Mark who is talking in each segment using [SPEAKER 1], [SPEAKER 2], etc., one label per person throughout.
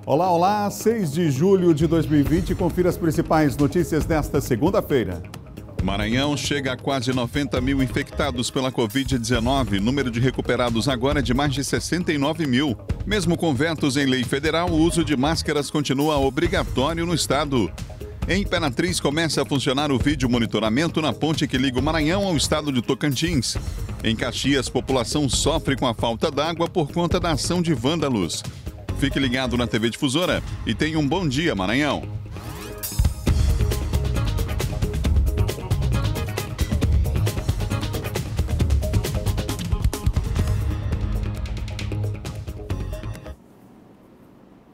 [SPEAKER 1] Olá, olá, 6 de julho de 2020, confira as principais notícias desta segunda-feira.
[SPEAKER 2] Maranhão chega a quase 90 mil infectados pela Covid-19. Número de recuperados agora é de mais de 69 mil. Mesmo com vetos em lei federal, o uso de máscaras continua obrigatório no estado. Em Imperatriz começa a funcionar o vídeo monitoramento na ponte que liga o Maranhão ao estado de Tocantins. Em Caxias, população sofre com a falta d'água por conta da ação de vândalos. Fique ligado na TV Difusora e tenha um bom dia, Maranhão.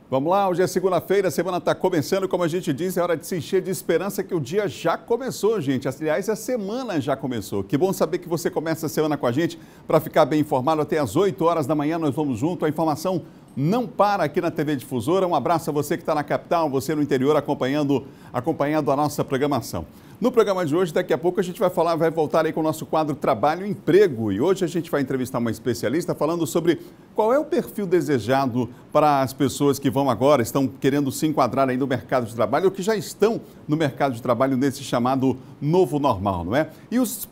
[SPEAKER 1] Vamos lá, hoje é segunda-feira, a semana está começando, como a gente diz, é hora de se encher de esperança que o dia já começou, gente. Aliás, a semana já começou. Que bom saber que você começa a semana com a gente para ficar bem informado. Até às 8 horas da manhã nós vamos junto, a informação não para aqui na TV Difusora. Um abraço a você que está na capital, você no interior acompanhando a nossa programação. No programa de hoje, daqui a pouco a gente vai voltar aí com o nosso quadro Trabalho e Emprego. E hoje a gente vai entrevistar uma especialista falando sobre qual é o perfil desejado para as pessoas que estão querendo se enquadrar aí no mercado de trabalho ou que já estão no mercado de trabalho nesse chamado novo normal, não é? E os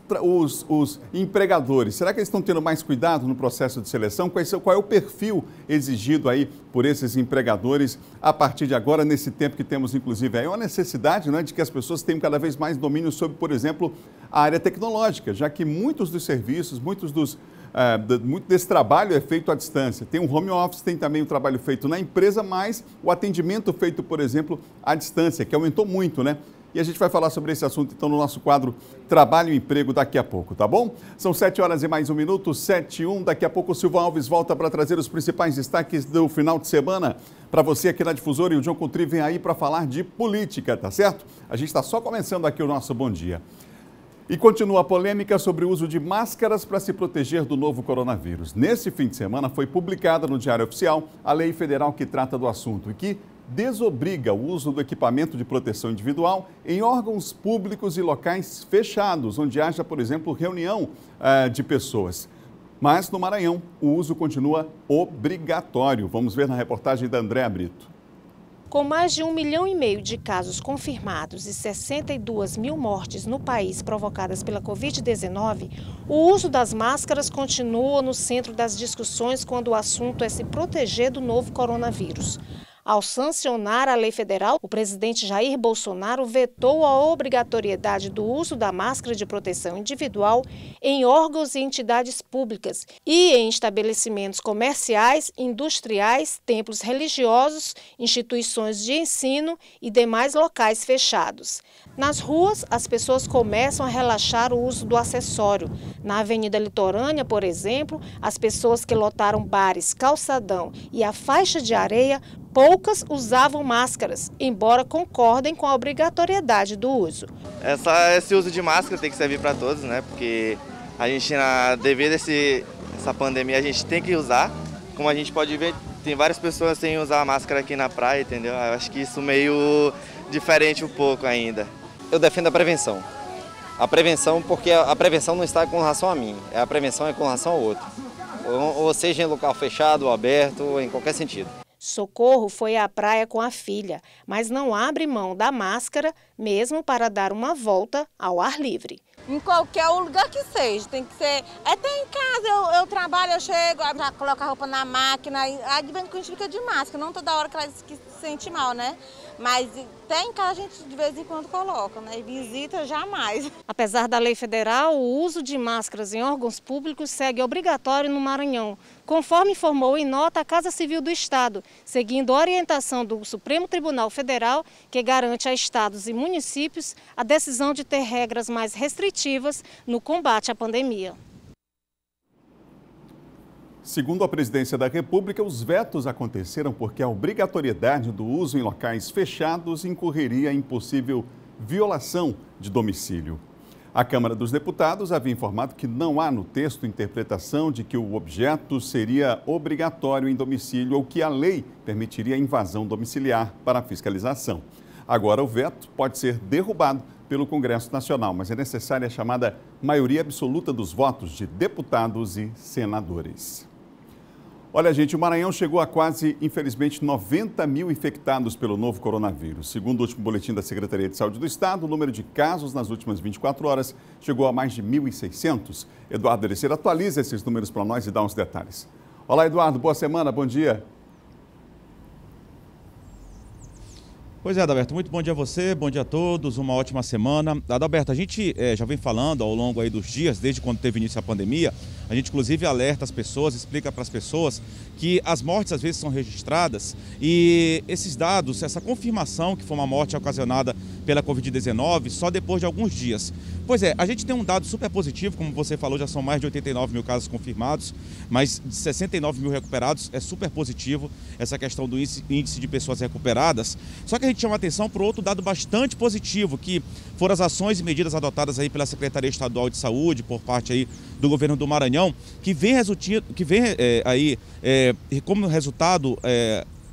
[SPEAKER 1] empregadores, será que eles estão tendo mais cuidado no processo de seleção? Qual é o perfil exigido aí por esses empregadores a partir de agora, nesse tempo que temos, inclusive, aí uma necessidade, né, de que as pessoas tenham cada vez mais domínio sobre, por exemplo, a área tecnológica, já que muitos dos serviços, muito desse trabalho é feito à distância. Tem o home office, tem também o trabalho feito na empresa, mas o atendimento feito, por exemplo, à distância, que aumentou muito, né? E a gente vai falar sobre esse assunto, então, no nosso quadro Trabalho e Emprego daqui a pouco, tá bom? São 7 horas e mais 1 minuto, 7:01. Daqui a pouco o Silvio Alves volta para trazer os principais destaques do final de semana para você aqui na Difusora, e o John Coutri vem aí para falar de política, tá certo? A gente está só começando aqui o nosso Bom Dia. E continua a polêmica sobre o uso de máscaras para se proteger do novo coronavírus. Nesse fim de semana foi publicada no Diário Oficial a lei federal que trata do assunto e que desobriga o uso do equipamento de proteção individual em órgãos públicos e locais fechados, onde haja, por exemplo, reunião de pessoas. Mas no Maranhão, o uso continua obrigatório. Vamos ver na reportagem da Andréa Brito.
[SPEAKER 3] Com mais de 1,5 milhão de casos confirmados e 62 mil mortes no país provocadas pela Covid-19, o uso das máscaras continua no centro das discussões quando o assunto é se proteger do novo coronavírus. Ao sancionar a lei federal, o presidente Jair Bolsonaro vetou a obrigatoriedade do uso da máscara de proteção individual em órgãos e entidades públicas e em estabelecimentos comerciais, industriais, templos religiosos, instituições de ensino e demais locais fechados. Nas ruas, as pessoas começam a relaxar o uso do acessório. Na Avenida Litorânea, por exemplo, as pessoas que lotaram bares, calçadão e a faixa de areia, poucas usavam máscaras, embora concordem com a obrigatoriedade do uso.
[SPEAKER 4] Esse uso de máscara tem que servir para todos, né? Porque a gente, devido a essa pandemia, a gente tem que usar. Como a gente pode ver, tem várias pessoas sem usar máscara aqui na praia, entendeu? Eu acho que isso meio diferente um pouco ainda.
[SPEAKER 5] Eu defendo a prevenção. A prevenção, porque a prevenção não está com relação a mim, a prevenção é com relação ao outro. Ou seja, em local fechado, ou aberto, ou em qualquer sentido.
[SPEAKER 3] Socorro foi à praia com a filha, mas não abre mão da máscara, mesmo para dar uma volta ao ar livre.
[SPEAKER 6] Em qualquer lugar que seja, tem que ser. Até em casa, eu trabalho, eu chego, já coloco a roupa na máquina, aí de vez em quando a gente fica de máscara, não toda hora que ela se sente mal, né? Mas até em casa a gente de vez em quando coloca, né? E visita jamais.
[SPEAKER 3] Apesar da lei federal, o uso de máscaras em órgãos públicos segue obrigatório no Maranhão, conforme informou em nota a Casa Civil do Estado, seguindo a orientação do Supremo Tribunal Federal, que garante a estados e municípios a decisão de ter regras mais restritivas no combate à pandemia.
[SPEAKER 1] Segundo a Presidência da República, os vetos aconteceram porque a obrigatoriedade do uso em locais fechados incorreria em possível violação de domicílio. A Câmara dos Deputados havia informado que não há no texto interpretação de que o objeto seria obrigatório em domicílio ou que a lei permitiria a invasão domiciliar para a fiscalização. Agora, o veto pode ser derrubado pelo Congresso Nacional, mas é necessária a chamada maioria absoluta dos votos de deputados e senadores. Olha, gente, o Maranhão chegou a quase, infelizmente, 90 mil infectados pelo novo coronavírus. Segundo o último boletim da Secretaria de Saúde do Estado, o número de casos nas últimas 24 horas chegou a mais de 1.600. Eduardo Ericeira atualiza esses números para nós e dá uns detalhes. Olá, Eduardo, boa semana, bom dia.
[SPEAKER 7] Pois é, Adalberto, muito bom dia a você, bom dia a todos, uma ótima semana. Adalberto, a gente já vem falando ao longo aí dos dias, desde quando teve início a pandemia, a gente inclusive alerta as pessoas, explica para as pessoas que as mortes às vezes são registradas e esses dados, essa confirmação que foi uma morte ocasionada pela Covid-19 só depois de alguns dias. Pois é, a gente tem um dado super positivo, como você falou, já são mais de 89 mil casos confirmados, mas de 69 mil recuperados, é super positivo essa questão do índice de pessoas recuperadas. Só que a gente chama atenção para outro dado bastante positivo, que foram as ações e medidas adotadas aí pela Secretaria Estadual de Saúde, por parte aí do governo do Maranhão, que vem como resultado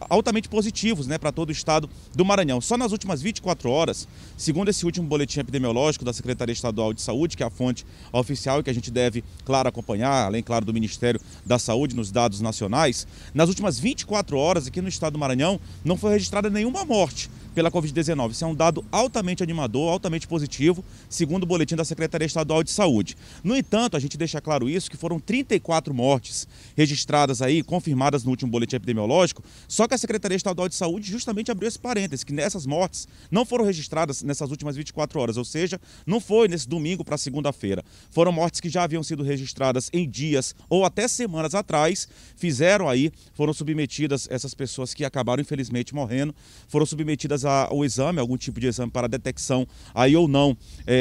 [SPEAKER 7] altamente positivos, né, para todo o estado do Maranhão. Só nas últimas 24 horas, segundo esse último boletim epidemiológico da Secretaria Estadual de Saúde, que é a fonte oficial e que a gente deve, claro, acompanhar, além, claro, do Ministério da Saúde nos dados nacionais, nas últimas 24 horas aqui no estado do Maranhão não foi registrada nenhuma morte pela Covid-19. Isso é um dado altamente animador, altamente positivo, segundo o boletim da Secretaria Estadual de Saúde. No entanto, a gente deixa claro isso, que foram 34 mortes registradas aí, confirmadas no último boletim epidemiológico, só que a Secretaria Estadual de Saúde justamente abriu esse parênteses, que nessas mortes não foram registradas nessas últimas 24 horas, ou seja, não foi nesse domingo para segunda-feira. Foram mortes que já haviam sido registradas em dias ou até semanas atrás, foram submetidas, essas pessoas que acabaram infelizmente morrendo, foram submetidas ao exame, algum tipo de exame para detecção aí ou não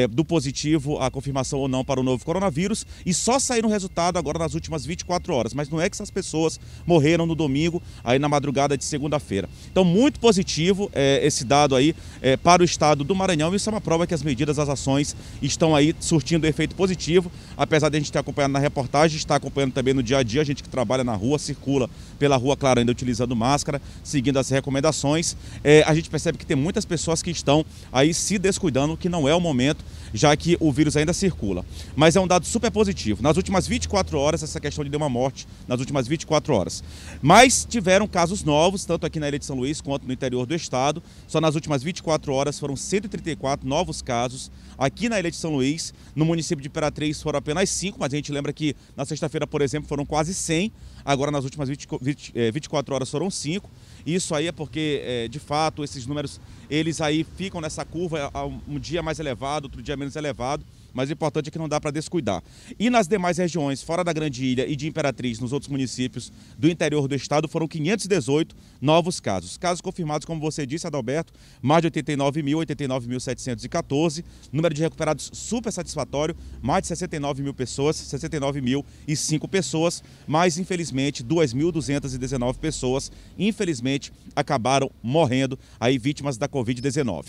[SPEAKER 7] do positivo, a confirmação ou não para o novo coronavírus, e só saíram o resultado agora nas últimas 24 horas, mas não é que essas pessoas morreram no domingo, aí na madrugada de segunda-feira. Então, muito positivo esse dado aí para o estado do Maranhão, e isso é uma prova que as medidas, as ações estão aí surtindo efeito positivo, apesar de a gente ter acompanhado na reportagem, está acompanhando também no dia a dia, a gente que trabalha na rua, circula pela rua, claro, ainda utilizando máscara, seguindo as recomendações, a gente percebe que tem muitas pessoas que estão aí se descuidando, que não é o momento, já que o vírus ainda circula. Mas é um dado super positivo. Nas últimas 24 horas, essa questão de nenhuma morte, nas últimas 24 horas. Mas tiveram casos novos, tanto aqui na Ilha de São Luís quanto no interior do estado. Só nas últimas 24 horas foram 134 novos casos. Aqui na Ilha de São Luís, no município de Imperatriz, foram apenas 5, mas a gente lembra que na sexta-feira, por exemplo, foram quase 100. Agora, nas últimas 24 horas foram 5. Isso aí é porque, de fato, esses números, eles aí ficam nessa curva, um dia mais elevado, outro dia menos elevado, mas o importante é que não dá para descuidar. E nas demais regiões, fora da Grande Ilha e de Imperatriz, nos outros municípios do interior do estado, foram 518 novos casos. Casos confirmados, como você disse, Adalberto, mais de 89.714. Número de recuperados super satisfatório, mais de 69 mil pessoas, 69.005 pessoas, mas infelizmente 2.219 pessoas, infelizmente, acabaram morrendo aí vítimas da Covid-19.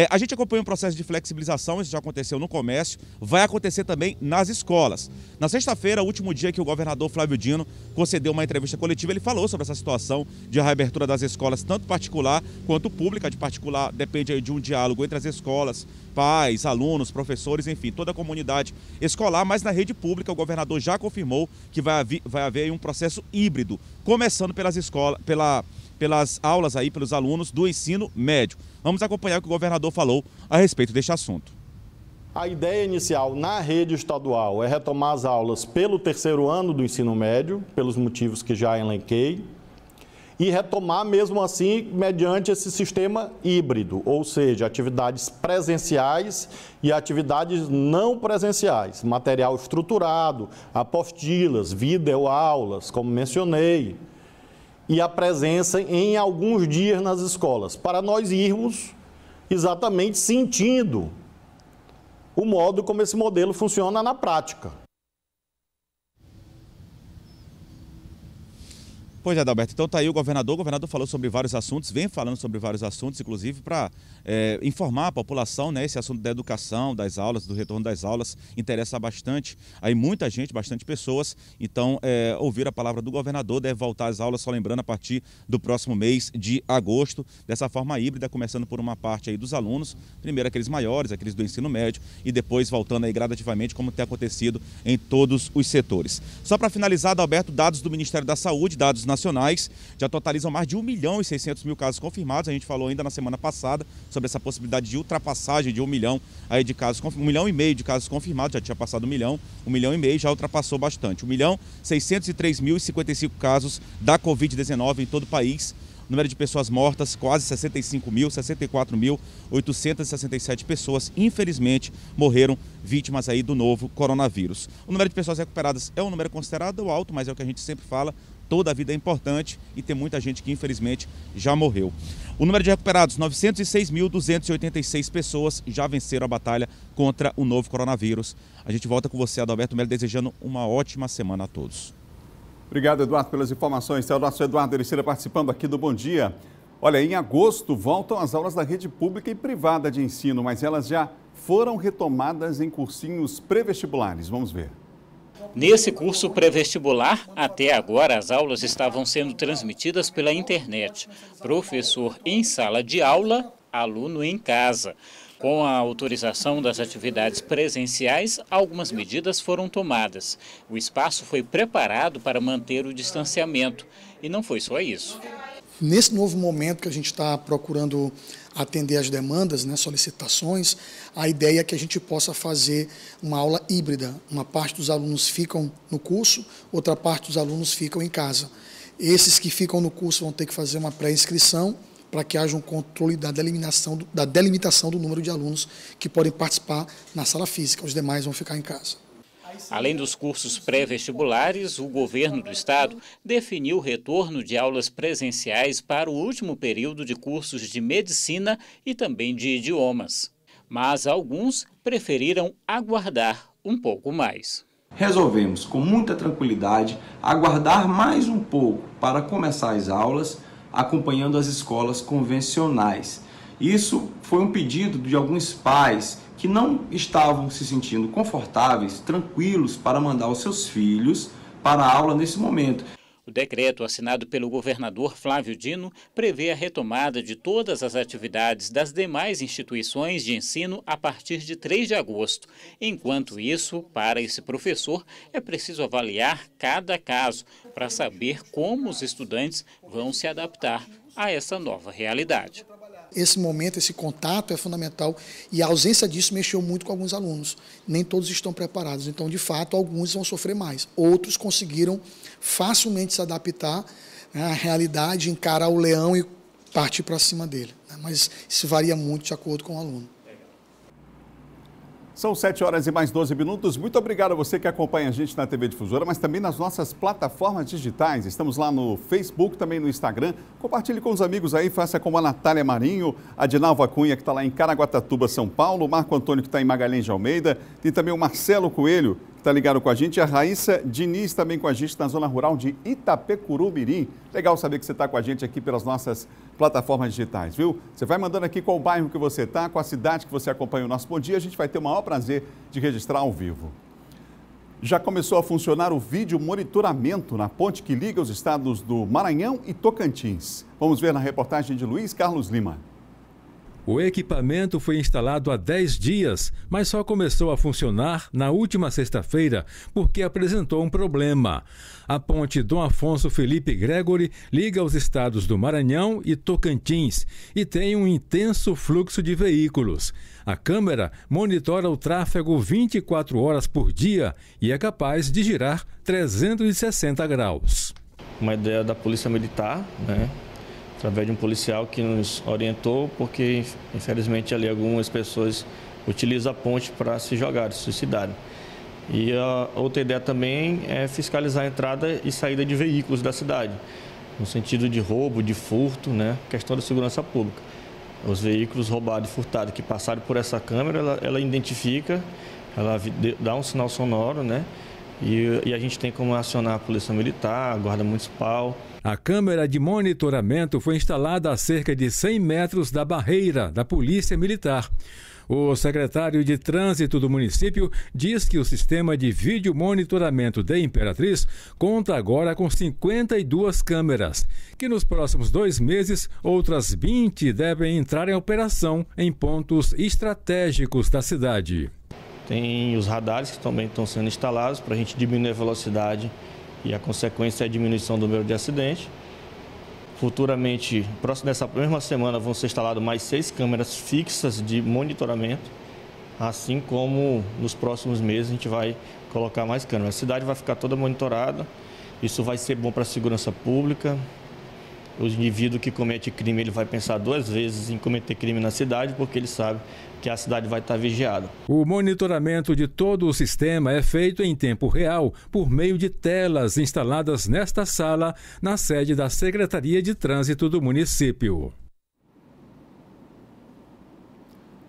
[SPEAKER 7] A gente acompanha um processo de flexibilização, isso já aconteceu no comércio, vai acontecer também nas escolas. Na sexta-feira, último dia que o governador Flávio Dino concedeu uma entrevista coletiva, ele falou sobre essa situação de reabertura das escolas, tanto particular quanto pública. De particular depende aí de um diálogo entre as escolas, pais, alunos, professores, enfim, toda a comunidade escolar, mas na rede pública o governador já confirmou que vai haver aí um processo híbrido, começando pelas escolas, pelas aulas aí, pelos alunos do ensino médio. Vamos acompanhar o que o governador falou a respeito deste assunto.
[SPEAKER 8] A ideia inicial na rede estadual é retomar as aulas pelo terceiro ano do ensino médio, pelos motivos que já elenquei, e retomar mesmo assim mediante esse sistema híbrido, ou seja, atividades presenciais e atividades não presenciais, material estruturado, apostilas, videoaulas, como mencionei, e a presença em alguns dias nas escolas, para nós irmos exatamente sentindo o modo como esse modelo funciona na prática.
[SPEAKER 7] Pois é, Adalberto, então está aí o governador falou sobre vários assuntos, vem falando sobre vários assuntos, inclusive para informar a população, né? Esse assunto da educação, das aulas, do retorno das aulas, interessa bastante, aí muita gente, bastante pessoas, então ouvir a palavra do governador, deve voltar às aulas, só lembrando, a partir do próximo mês de agosto, dessa forma híbrida, começando por uma parte aí dos alunos, primeiro aqueles maiores, aqueles do ensino médio, e depois voltando aí gradativamente, como tem acontecido em todos os setores. Só para finalizar, Adalberto, dados do Ministério da Saúde, dados nacionais, já totalizam mais de 1.600.000 casos confirmados. A gente falou ainda na semana passada sobre essa possibilidade de ultrapassagem de 1 milhão aí de casos, 1,5 milhão de casos confirmados, já tinha passado 1 milhão, 1,5 milhão já ultrapassou bastante. 1.603.055 casos da Covid-19 em todo o país. Número de pessoas mortas, quase 64.867 pessoas, infelizmente, morreram vítimas aí do novo coronavírus. O número de pessoas recuperadas é um número considerado alto, mas é o que a gente sempre fala, toda a vida é importante e tem muita gente que, infelizmente, já morreu. O número de recuperados, 906.286 pessoas já venceram a batalha contra o novo coronavírus. A gente volta com você, Adalberto Melo, desejando uma ótima semana a todos.
[SPEAKER 1] Obrigado, Eduardo, pelas informações. É o nosso Eduardo Ericeira participando aqui do Bom Dia. Olha, em agosto voltam as aulas da rede pública e privada de ensino, mas elas já foram retomadas em cursinhos pré-vestibulares. Vamos ver.
[SPEAKER 9] Nesse curso pré-vestibular, até agora as aulas estavam sendo transmitidas pela internet. Professor em sala de aula, aluno em casa. Com a autorização das atividades presenciais, algumas medidas foram tomadas. O espaço foi preparado para manter o distanciamento. E não foi só isso.
[SPEAKER 10] Nesse novo momento que a gente está procurando atender as demandas, né, solicitações, a ideia é que a gente possa fazer uma aula híbrida. Uma parte dos alunos ficam no curso, outra parte dos alunos ficam em casa. Esses que ficam no curso vão ter que fazer uma pré-inscrição para que haja um controle da delimitação do número de alunos que podem participar na sala física. Os demais vão ficar em casa.
[SPEAKER 9] Além dos cursos pré-vestibulares, o governo do estado definiu o retorno de aulas presenciais para o último período de cursos de medicina e também de idiomas. Mas alguns preferiram aguardar um pouco mais.
[SPEAKER 11] Resolvemos, com muita tranquilidade, aguardar mais um pouco para começar as aulas, acompanhando as escolas convencionais. Isso foi um pedido de alguns pais que não estavam se sentindo confortáveis, tranquilos para mandar os seus filhos para a aula nesse momento.
[SPEAKER 9] O decreto assinado pelo governador Flávio Dino prevê a retomada de todas as atividades das demais instituições de ensino a partir de 3 de agosto. Enquanto isso, para esse professor, é preciso avaliar cada caso para saber como os estudantes vão se adaptar a essa nova realidade.
[SPEAKER 10] Esse momento, esse contato é fundamental e a ausência disso mexeu muito com alguns alunos. Nem todos estão preparados, então, de fato, alguns vão sofrer mais. Outros conseguiram facilmente se adaptar, né, à realidade, encarar o leão e partir para cima dele. Né? Mas isso varia muito de acordo com o aluno.
[SPEAKER 1] São 7 horas e mais 12 minutos. Muito obrigado a você que acompanha a gente na TV Difusora, mas também nas nossas plataformas digitais. Estamos lá no Facebook, também no Instagram. Compartilhe com os amigos aí, faça como a Natália Marinho, a Dinalva Cunha, que está lá em Caraguatatuba, São Paulo, o Marco Antônio, que está em Magalhães de Almeida. Tem também o Marcelo Coelho, que está ligado com a gente, e a Raíssa Diniz também com a gente na zona rural de Itapecuru-Mirim. Legal saber que você está com a gente aqui pelas nossas plataformas digitais, viu? Você vai mandando aqui qual bairro que você está, com a cidade que você acompanha o nosso Bom Dia. A gente vai ter o maior prazer de registrar ao vivo. Já começou a funcionar o vídeo monitoramento na ponte que liga os estados do Maranhão e Tocantins. Vamos ver na reportagem de Luiz Carlos Lima.
[SPEAKER 12] O equipamento foi instalado há 10 dias, mas só começou a funcionar na última sexta-feira porque apresentou um problema. A ponte Dom Afonso Felipe Gregory liga os estados do Maranhão e Tocantins e tem um intenso fluxo de veículos. A câmera monitora o tráfego 24 horas por dia e é capaz de girar 360 graus.
[SPEAKER 13] Uma ideia da Polícia Militar, né? Através de um policial que nos orientou, porque infelizmente ali algumas pessoas utilizam a ponte para se jogar, se suicidarem. E a outra ideia também é fiscalizar a entrada e saída de veículos da cidade, no sentido de roubo, de furto, né? Questão da segurança pública. Os veículos roubados e furtados que passaram por essa câmera, ela identifica, ela dá um sinal sonoro, né? E a gente tem como acionar a Polícia Militar, a Guarda Municipal.
[SPEAKER 12] A câmera de monitoramento foi instalada a cerca de 100 metros da barreira da Polícia Militar. O secretário de Trânsito do município diz que o sistema de vídeo monitoramento de Imperatriz conta agora com 52 câmeras, que nos próximos 2 meses outras 20 devem entrar em operação em pontos estratégicos da cidade.
[SPEAKER 13] Tem os radares que também estão sendo instalados para a gente diminuir a velocidade e a consequência é a diminuição do número de acidentes. Futuramente, nessa mesma semana, vão ser instaladas mais 6 câmeras fixas de monitoramento, assim como nos próximos meses a gente vai colocar mais câmeras. A cidade vai ficar toda monitorada, isso vai ser bom para a segurança pública. O indivíduo que comete crime, ele vai pensar 2 vezes em cometer crime na cidade, porque ele sabe que a cidade vai estar vigiada.
[SPEAKER 12] O monitoramento de todo o sistema é feito em tempo real, por meio de telas instaladas nesta sala, na sede da Secretaria de Trânsito do município.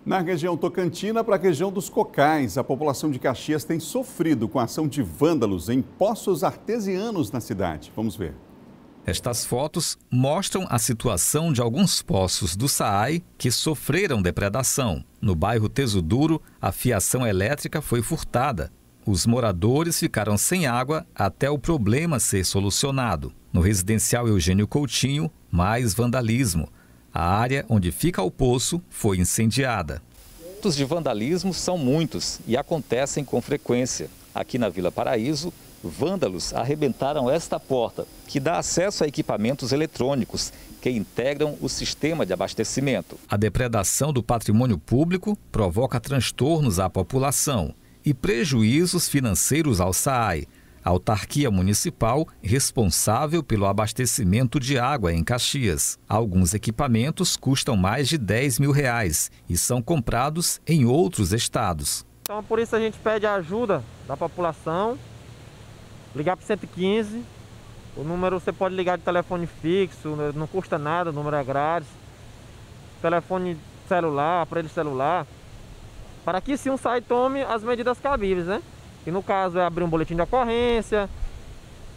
[SPEAKER 1] Na região tocantina, para a região dos Cocais, a população de Caxias tem sofrido com a ação de vândalos em poços artesianos na cidade. Vamos ver.
[SPEAKER 14] Estas fotos mostram a situação de alguns poços do SAAI que sofreram depredação. No bairro Teso Duro, a fiação elétrica foi furtada. Os moradores ficaram sem água até o problema ser solucionado. No residencial Eugênio Coutinho, mais vandalismo. A área onde fica o poço foi incendiada. Os de vandalismo são muitos e acontecem com frequência. Aqui na Vila Paraíso, vândalos arrebentaram esta porta, que dá acesso a equipamentos eletrônicos que integram o sistema de abastecimento. A depredação do patrimônio público provoca transtornos à população e prejuízos financeiros ao SAAI, a autarquia municipal responsável pelo abastecimento de água em Caxias. Alguns equipamentos custam mais de R$10 mil e são comprados em outros estados.
[SPEAKER 15] Então, por isso a gente pede a ajuda da população. Ligar para o 115, o número você pode ligar de telefone fixo, não custa nada, o número é grátis. Telefone celular, aparelho celular, para que sim o SAAI tome as medidas cabíveis, né? Que no caso é abrir um boletim de ocorrência,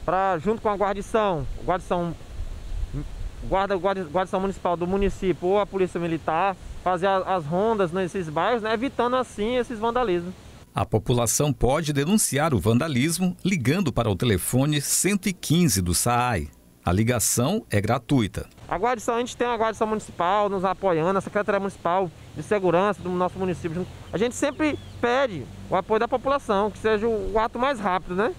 [SPEAKER 15] para junto com a guarnição municipal do município ou a polícia militar, fazer as rondas nesses bairros, né? Evitando assim esses vandalismos.
[SPEAKER 14] A população pode denunciar o vandalismo ligando para o telefone 115 do SAAI. A ligação é gratuita.
[SPEAKER 15] A gente tem a guarnição municipal nos apoiando, a Secretaria Municipal de Segurança do nosso município. A gente sempre pede o apoio da população, que seja o ato mais rápido, né?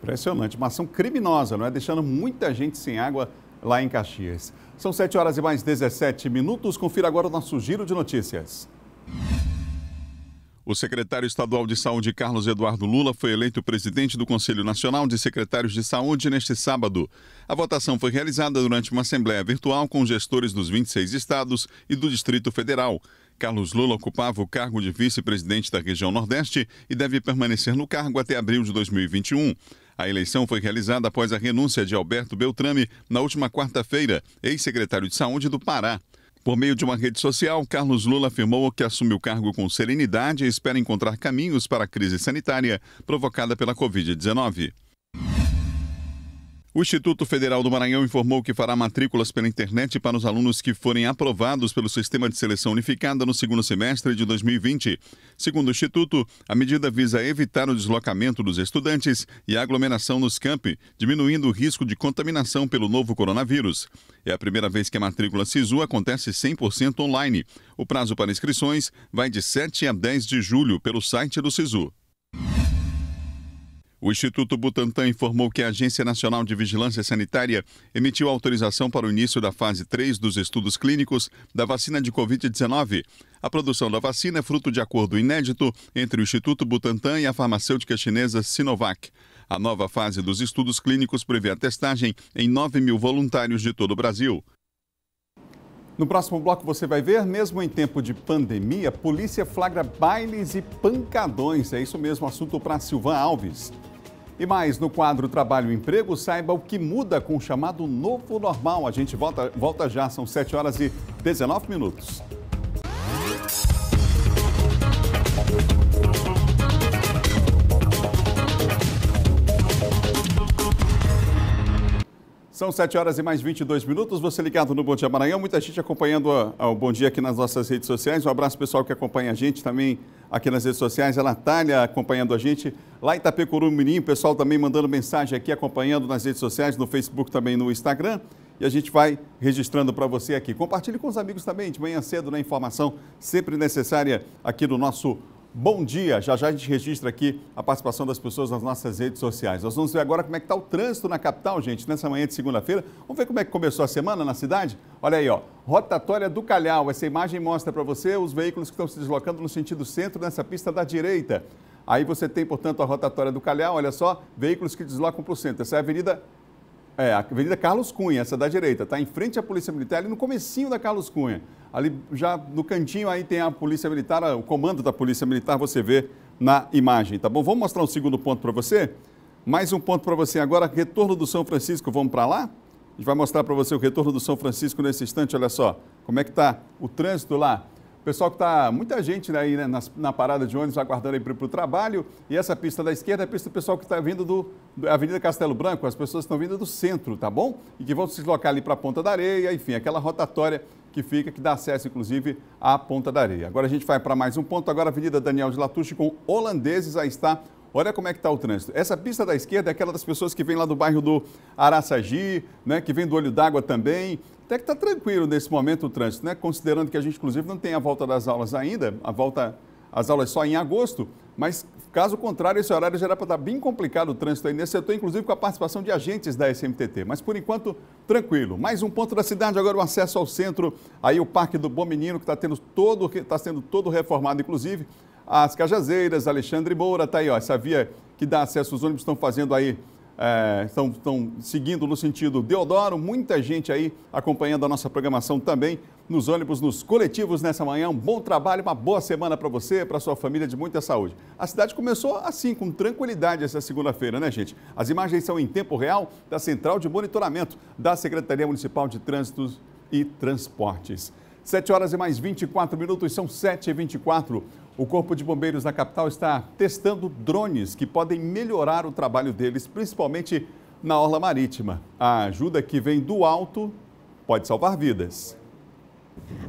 [SPEAKER 1] Impressionante, uma ação criminosa, não é? Deixando muita gente sem água lá em Caxias. São 7h17. Confira agora o nosso giro de notícias.
[SPEAKER 2] O secretário estadual de Saúde, Carlos Eduardo Lula, foi eleito presidente do Conselho Nacional de Secretários de Saúde neste sábado. A votação foi realizada durante uma assembleia virtual com gestores dos 26 estados e do Distrito Federal. Carlos Lula ocupava o cargo de vice-presidente da região Nordeste e deve permanecer no cargo até abril de 2021. A eleição foi realizada após a renúncia de Alberto Beltrame na última quarta-feira, ex-secretário de Saúde do Pará. Por meio de uma rede social, Carlos Lula afirmou que assume o cargo com serenidade e espera encontrar caminhos para a crise sanitária provocada pela Covid-19. O Instituto Federal do Maranhão informou que fará matrículas pela internet para os alunos que forem aprovados pelo Sistema de Seleção Unificada no segundo semestre de 2020. Segundo o Instituto, a medida visa evitar o deslocamento dos estudantes e a aglomeração nos campi, diminuindo o risco de contaminação pelo novo coronavírus. É a primeira vez que a matrícula SISU acontece 100% online. O prazo para inscrições vai de 7 a 10 de julho pelo site do SISU. O Instituto Butantan informou que a Agência Nacional de Vigilância Sanitária emitiu autorização para o início da fase 3 dos estudos clínicos da vacina de Covid-19. A produção da vacina é fruto de acordo inédito entre o Instituto Butantan e a farmacêutica chinesa Sinovac. A nova fase dos estudos clínicos prevê a testagem em 9 mil voluntários de todo o Brasil.
[SPEAKER 1] No próximo bloco você vai ver, mesmo em tempo de pandemia, a polícia flagra bailes e pancadões. É isso mesmo, assunto para Silvan Alves. E mais, no quadro Trabalho e Emprego, saiba o que muda com o chamado novo normal. A gente volta já, são 7h19. São 7 horas e mais 22 minutos, você ligado no Bom Dia Maranhão, muita gente acompanhando o Bom Dia aqui nas nossas redes sociais. Um abraço pessoal que acompanha a gente também aqui nas redes sociais. A Natália acompanhando a gente lá em Itapecuru Mirim, o pessoal também mandando mensagem aqui, acompanhando nas redes sociais, no Facebook, também no Instagram. E a gente vai registrando para você aqui. Compartilhe com os amigos também, de manhã cedo, na informação sempre necessária aqui do nosso Bom Dia. Já já a gente registra aqui a participação das pessoas nas nossas redes sociais. Nós vamos ver agora como é que está o trânsito na capital, gente, nessa manhã de segunda-feira. Vamos ver como é que começou a semana na cidade? Olha aí, ó, rotatória do Calhau. Essa imagem mostra para você os veículos que estão se deslocando no sentido centro nessa pista da direita. Aí você tem, portanto, a rotatória do Calhau, olha só, veículos que deslocam para o centro. Essa é a Avenida Carlos Cunha, essa da direita, está em frente à Polícia Militar, ali no comecinho da Carlos Cunha. Ali já no cantinho aí tem a Polícia Militar, o comando da Polícia Militar, você vê na imagem, tá bom? Vamos mostrar um segundo ponto para você? Mais um ponto para você agora, retorno do São Francisco, vamos para lá? A gente vai mostrar para você o retorno do São Francisco nesse instante, olha só, como é que está o trânsito lá. O pessoal que está, muita gente aí, né, na parada de ônibus aguardando aí para o trabalho, e essa pista da esquerda é a pista do pessoal que está vindo da Avenida Castelo Branco, as pessoas estão vindo do centro, tá bom? E que vão se deslocar ali para a Ponta da Areia, enfim, aquela rotatória que fica, que dá acesso, inclusive, à Ponta da Areia. Agora a gente vai para mais um ponto, agora a Avenida Daniel de Latouche com Holandeses, aí está. Olha como é que está o trânsito. Essa pista da esquerda é aquela das pessoas que vêm lá do bairro do Araçagi, né, que vem do Olho d'Água também. Até que está tranquilo nesse momento o trânsito, né? Considerando que a gente, inclusive, não tem a volta das aulas ainda, as aulas só em agosto, mas caso contrário, esse horário já era para estar bem complicado o trânsito aí nesse setor, inclusive com a participação de agentes da SMTT. Mas, por enquanto, tranquilo. Mais um ponto da cidade, agora o acesso ao centro, aí o Parque do Bom Menino, que está sendo todo reformado, inclusive. As Cajazeiras, Alexandre Moura, tá aí, ó, essa via que dá acesso, os ônibus estão fazendo aí, estão seguindo no sentido Deodoro, muita gente aí acompanhando a nossa programação também nos ônibus, nos coletivos nessa manhã. Um bom trabalho, uma boa semana para você, para sua família, de muita saúde. A cidade começou assim, com tranquilidade essa segunda-feira, né, gente? As imagens são em tempo real da Central de Monitoramento da Secretaria Municipal de Trânsito e Transportes. 7 horas e mais 24 minutos, são 7h24. O Corpo de Bombeiros da capital está testando drones que podem melhorar o trabalho deles, principalmente na orla marítima. A ajuda que vem do alto pode salvar vidas.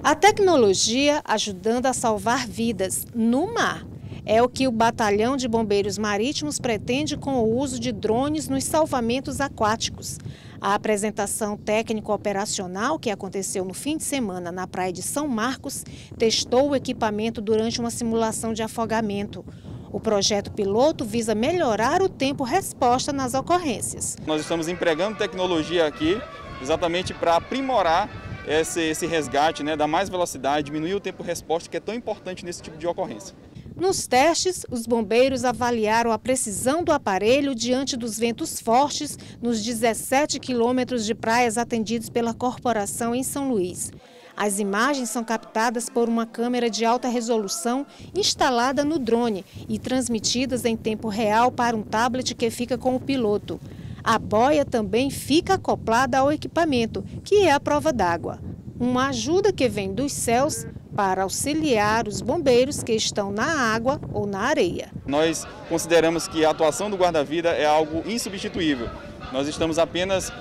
[SPEAKER 3] A tecnologia ajudando a salvar vidas no mar. É o que o Batalhão de Bombeiros Marítimos pretende com o uso de drones nos salvamentos aquáticos. A apresentação técnico-operacional, que aconteceu no fim de semana na praia de São Marcos, testou o equipamento durante uma simulação de afogamento. O projeto piloto visa melhorar o tempo-resposta nas ocorrências.
[SPEAKER 16] Nós estamos empregando tecnologia aqui exatamente para aprimorar esse resgate, né, dar mais velocidade, diminuir o tempo-resposta, que é tão importante nesse tipo de ocorrência.
[SPEAKER 3] Nos testes, os bombeiros avaliaram a precisão do aparelho diante dos ventos fortes nos 17 quilômetros de praias atendidos pela corporação em São Luís. As imagens são captadas por uma câmera de alta resolução instalada no drone e transmitidas em tempo real para um tablet que fica com o piloto. A boia também fica acoplada ao equipamento, que é a prova d'água. Uma ajuda que vem dos céus para auxiliar os bombeiros que estão na água ou na areia.
[SPEAKER 16] Nós consideramos que a atuação do guarda-vida é algo insubstituível. Nós estamos apenas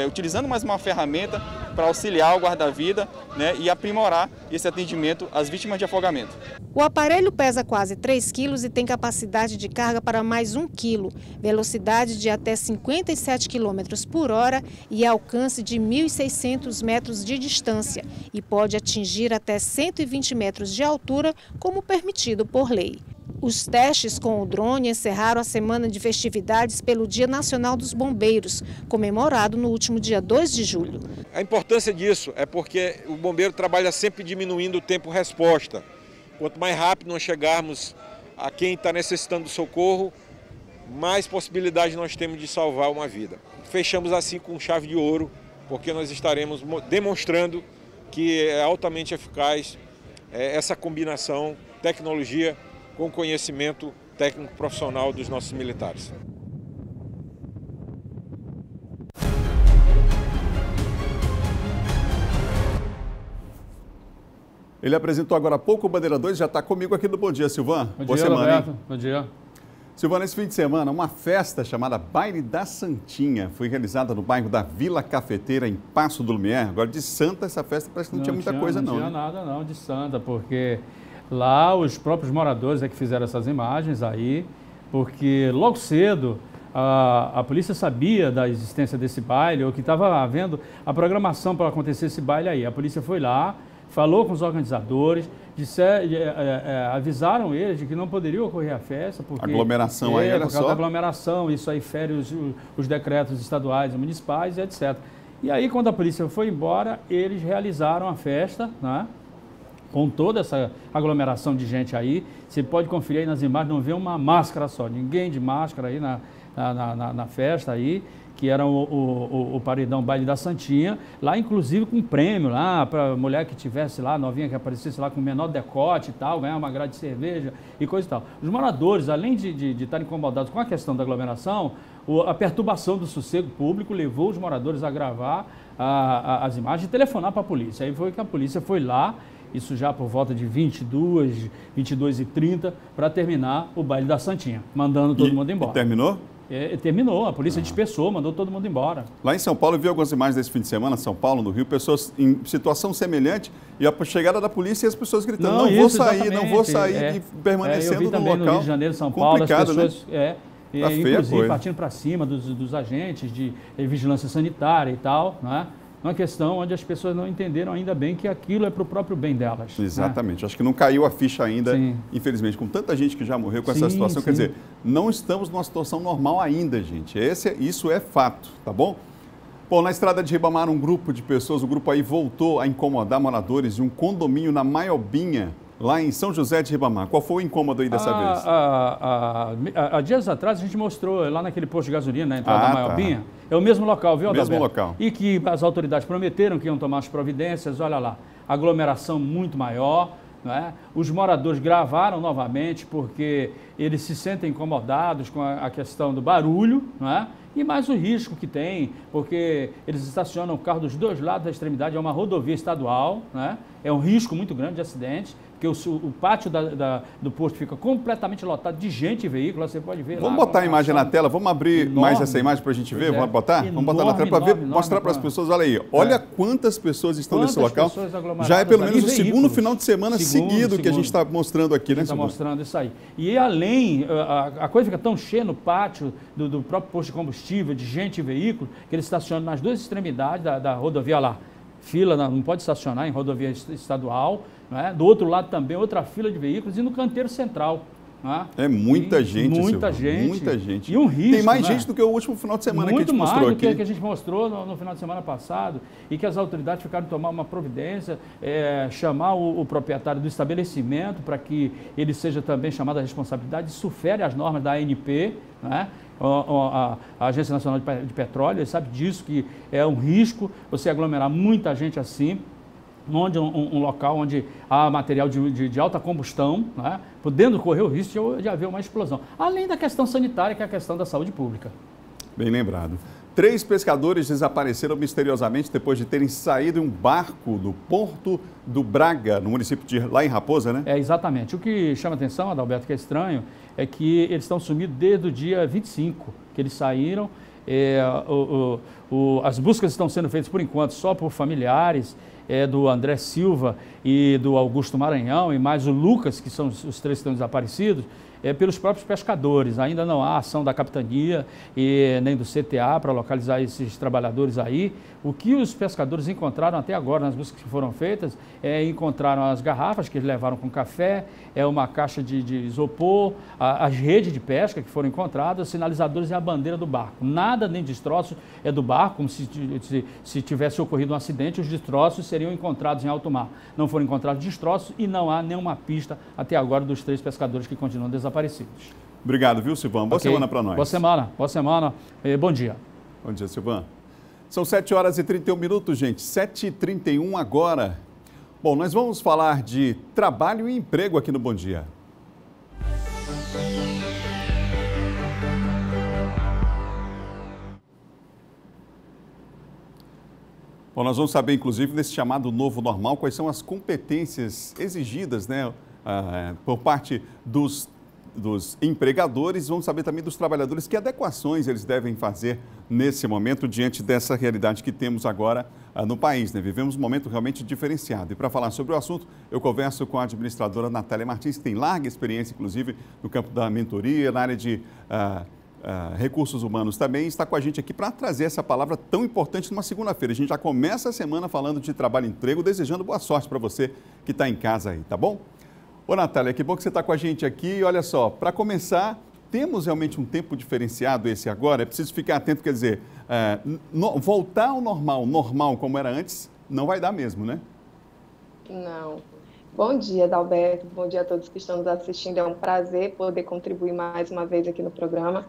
[SPEAKER 16] utilizando mais uma ferramenta para auxiliar o guarda-vida, né, e aprimorar esse atendimento às vítimas de afogamento.
[SPEAKER 3] O aparelho pesa quase 3 quilos e tem capacidade de carga para mais 1 quilo, velocidade de até 57 quilômetros por hora e alcance de 1.600 metros de distância e pode atingir até 120 metros de altura, como permitido por lei. Os testes com o drone encerraram a semana de festividades pelo Dia Nacional dos Bombeiros, comemorado no último dia 2 de julho.
[SPEAKER 17] A importância disso é porque o bombeiro trabalha sempre diminuindo o tempo-resposta. Quanto mais rápido nós chegarmos a quem está necessitando do socorro, mais possibilidade nós temos de salvar uma vida. Fechamos assim com chave de ouro, porque nós estaremos demonstrando que é altamente eficaz essa combinação tecnologia com conhecimento técnico profissional dos nossos militares.
[SPEAKER 1] Ele apresentou agora há pouco o Bandeira 2, já está comigo aqui no Bom Dia, Silvan.
[SPEAKER 18] Bom dia, Roberto. Bom dia.
[SPEAKER 1] Silvana, esse fim de semana, uma festa chamada Baile da Santinha foi realizada no bairro da Vila Cafeteira, em Passo do Lumière. Agora, de Santa, essa festa parece que não tinha muita coisa, não.
[SPEAKER 18] Não tinha nada, não, de Santa, porque lá os próprios moradores é que fizeram essas imagens aí, porque logo cedo a polícia sabia da existência desse baile, ou que estava havendo a programação para acontecer esse baile aí. A polícia foi lá, falou com os organizadores, avisaram eles de que não poderia ocorrer a festa, porque
[SPEAKER 1] aglomeração aí, olha
[SPEAKER 18] por causa da aglomeração, isso aí fere os decretos estaduais e municipais, etc. E aí, quando a polícia foi embora, eles realizaram a festa, né, com toda essa aglomeração de gente aí. Você pode conferir aí nas imagens, não vê uma máscara só, ninguém de máscara aí na festa aí, que era o paredão Baile da Santinha, lá inclusive com prêmio lá, para mulher que tivesse lá, novinha que aparecesse lá com menor decote e tal, ganhar uma grade de cerveja e coisa e tal. Os moradores, além de estarem incomodados com a questão da aglomeração, a perturbação do sossego público levou os moradores a gravar as imagens e telefonar para a polícia. Aí foi que a polícia foi lá, isso já por volta de 22h30, para terminar o Baile da Santinha, mandando todo mundo embora.
[SPEAKER 1] E terminou?
[SPEAKER 18] Terminou, a polícia dispersou, mandou todo mundo embora.
[SPEAKER 1] Lá em São Paulo, eu vi algumas imagens desse fim de semana, São Paulo, no Rio, pessoas em situação semelhante e a chegada da polícia e as pessoas gritando, não vou sair, e permanecendo no local.
[SPEAKER 18] Eu vi também no Rio de Janeiro, São Paulo, as pessoas,
[SPEAKER 1] né?
[SPEAKER 18] inclusive partindo para cima dos agentes de vigilância sanitária e tal, né? Uma questão onde as pessoas não entenderam ainda bem que aquilo é para o próprio bem delas.
[SPEAKER 1] Exatamente. Né? Acho que não caiu a ficha ainda, infelizmente, com tanta gente que já morreu com essa situação. Quer dizer, não estamos numa situação normal ainda, gente. Isso é fato, tá bom? Bom, na estrada de Ribamar, um grupo de pessoas, o grupo aí voltou a incomodar moradores de um condomínio na Maiobinha, lá em São José de Ribamar. Qual foi o incômodo aí dessa vez?
[SPEAKER 18] Há dias atrás a gente mostrou lá naquele posto de gasolina, na entrada da Maiobinha. Tá. É o mesmo local, viu, Adalberto?
[SPEAKER 1] Mesmo local.
[SPEAKER 18] E que as autoridades prometeram que iam tomar as providências, olha lá, aglomeração muito maior, né? Os moradores gravaram novamente porque eles se sentem incomodados com a questão do barulho, né? E mais o risco que tem, porque eles estacionam o carro dos dois lados da extremidade, é uma rodovia estadual, né? É um risco muito grande de acidente, porque o pátio do posto fica completamente lotado de gente e veículos, você pode ver.
[SPEAKER 1] Vamos botar a imagem na tela, vamos abrir mais essa imagem para a gente ver, vamos botar? Vamos botar na tela para mostrar para as pessoas, olha aí, olha quantas pessoas estão nesse local. Já é pelo menos o segundo final de semana seguido que a gente está mostrando aqui, né?
[SPEAKER 18] Está mostrando isso aí. E além, a coisa fica tão cheia no pátio do próprio posto de combustível, de gente e veículo, que eles estacionam nas duas extremidades da rodovia lá. Fila, não pode estacionar em rodovia estadual, né? Do outro lado também outra fila de veículos e no canteiro central. Né?
[SPEAKER 1] É muita gente,
[SPEAKER 18] muita gente.
[SPEAKER 1] Muita gente.
[SPEAKER 18] E um risco,
[SPEAKER 1] tem mais gente do que o último final de semana que a gente mostrou aqui.
[SPEAKER 18] Muito mais do que a gente mostrou no final de semana passado e que as autoridades ficaram de tomar uma providência, chamar o proprietário do estabelecimento para que ele seja também chamado à responsabilidade. Isso fere as normas da ANP, né? A Agência Nacional de Petróleo, ele sabe disso, que é um risco você aglomerar muita gente assim, onde um local onde há material de alta combustão, né, podendo correr o risco de haver uma explosão. Além da questão sanitária, que é a questão da saúde pública.
[SPEAKER 1] Bem lembrado. 3 pescadores desapareceram misteriosamente depois de terem saído em um barco do Porto do Braga, no município de lá em Raposa, né?
[SPEAKER 18] Exatamente. O que chama atenção, Adalberto, que é estranho, é que eles estão sumidos desde o dia 25, que eles saíram. As buscas estão sendo feitas, por enquanto, só por familiares do André Silva e do Augusto Maranhão, e mais o Lucas, que são os 3 que estão desaparecidos, pelos próprios pescadores. Ainda não há ação da capitania e nem do CTA para localizar esses trabalhadores aí. O que os pescadores encontraram até agora nas buscas que foram feitas, encontraram as garrafas que eles levaram com café, uma caixa de isopor, as redes de pesca que foram encontradas, os sinalizadores e a bandeira do barco. Nada nem destroços do barco, como se tivesse ocorrido um acidente, os destroços seriam encontrados em alto mar. Não foram encontrados destroços e não há nenhuma pista até agora dos 3 pescadores que continuam desaparecidos.
[SPEAKER 1] Obrigado, viu, Silvão? Boa semana para nós.
[SPEAKER 18] Boa semana. Bom dia.
[SPEAKER 1] Bom dia, Silvão. São 7h31, gente. 7h31 agora. Bom, nós vamos falar de trabalho e emprego aqui no Bom Dia. Bom, nós vamos saber, inclusive, nesse chamado novo normal, quais são as competências exigidas, né, por parte dos dos empregadores, vamos saber também dos trabalhadores que adequações eles devem fazer nesse momento diante dessa realidade que temos agora no país, né? Vivemos um momento realmente diferenciado. E para falar sobre o assunto, eu converso com a administradora Natália Martins, que tem larga experiência, inclusive, no campo da mentoria, na área de recursos humanos também, está com a gente aqui para trazer essa palavra tão importante numa segunda-feira. A gente já começa a semana falando de trabalho e emprego, desejando boa sorte para você que está em casa aí, tá bom? Ô Natália, que bom que você está com a gente aqui. E olha só, para começar, temos realmente um tempo diferenciado esse agora? É preciso ficar atento, quer dizer, voltar ao normal como era antes, não vai dar mesmo, né?
[SPEAKER 19] Não. Bom dia, Adalberto. Bom dia a todos que estão nos assistindo. É um prazer poder contribuir mais uma vez aqui no programa.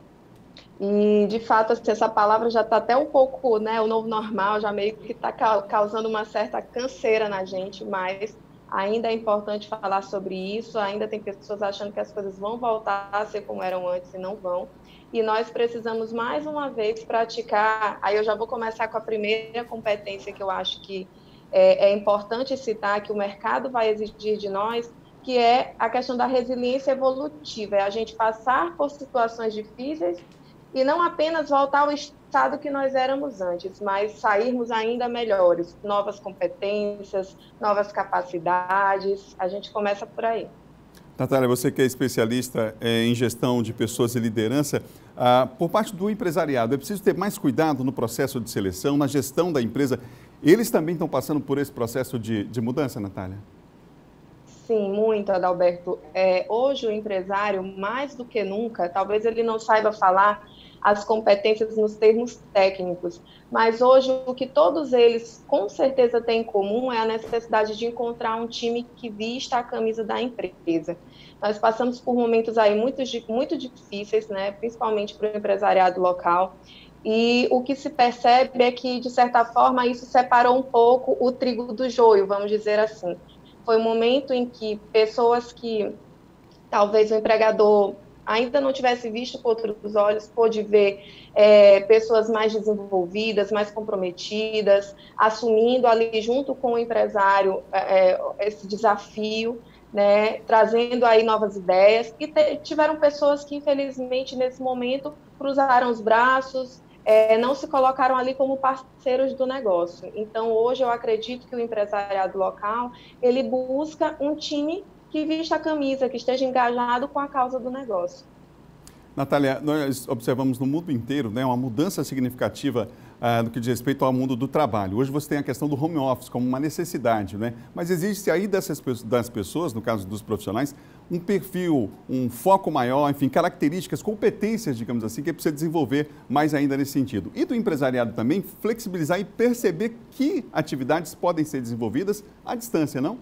[SPEAKER 19] E, de fato, assim, essa palavra já está até um pouco, né, o novo normal, já meio que está causando uma certa canseira na gente, mas ainda é importante falar sobre isso, ainda tem pessoas achando que as coisas vão voltar a ser como eram antes e não vão. E nós precisamos, mais uma vez, praticar. Aí eu já vou começar com a primeira competência que eu acho que é importante citar, que o mercado vai exigir de nós, que é a questão da resiliência evolutiva, é a gente passar por situações difíceis e não apenas voltar ao estado que nós éramos antes, mas sairmos ainda melhores, novas competências, novas capacidades, a gente começa por aí.
[SPEAKER 1] Natália, você que é especialista em gestão de pessoas e liderança, por parte do empresariado, é preciso ter mais cuidado no processo de seleção, na gestão da empresa. Eles também estão passando por esse processo de mudança, Natália?
[SPEAKER 19] Sim, muito, Adalberto. Hoje o empresário, mais do que nunca, talvez ele não saiba falar as competências nos termos técnicos, mas hoje o que todos eles com certeza têm em comum é a necessidade de encontrar um time que vista a camisa da empresa. Nós passamos por momentos aí muito difíceis, né, principalmente para o empresariado local, e o que se percebe é que, de certa forma, isso separou um pouco o trigo do joio, vamos dizer assim. Foi um momento em que pessoas que talvez o empregador ainda não tivesse visto com outros olhos, pôde ver pessoas mais desenvolvidas, mais comprometidas, assumindo ali junto com o empresário esse desafio, né, trazendo aí novas ideias, e tiveram pessoas que, infelizmente, nesse momento, cruzaram os braços, não se colocaram ali como parceiros do negócio. Então, hoje, eu acredito que o empresariado local, ele busca um time que vista a camisa, que esteja engajado com a causa do negócio.
[SPEAKER 1] Natália, nós observamos no mundo inteiro, né, uma mudança significativa no que diz respeito ao mundo do trabalho. Hoje você tem a questão do home office como uma necessidade, né? Mas existe aí das pessoas, no caso dos profissionais, um perfil, um foco maior, enfim, características, competências, digamos assim, que é preciso desenvolver mais ainda nesse sentido. E do empresariado também, flexibilizar e perceber que atividades podem ser desenvolvidas à distância, não?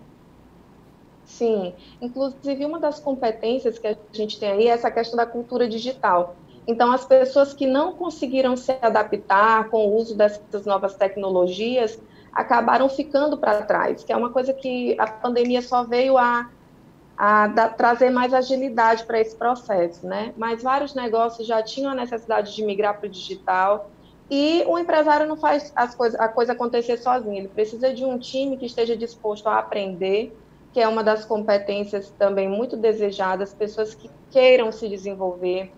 [SPEAKER 19] Sim, inclusive uma das competências que a gente tem aí é essa questão da cultura digital. Então, as pessoas que não conseguiram se adaptar com o uso dessas novas tecnologias acabaram ficando para trás, que é uma coisa que a pandemia só veio a trazer mais agilidade para esse processo, né? Mas vários negócios já tinham a necessidade de migrar para o digital e o empresário não faz a coisa acontecer sozinho, ele precisa de um time que esteja disposto a aprender, que é uma das competências também muito desejadas, pessoas que queiram se desenvolver,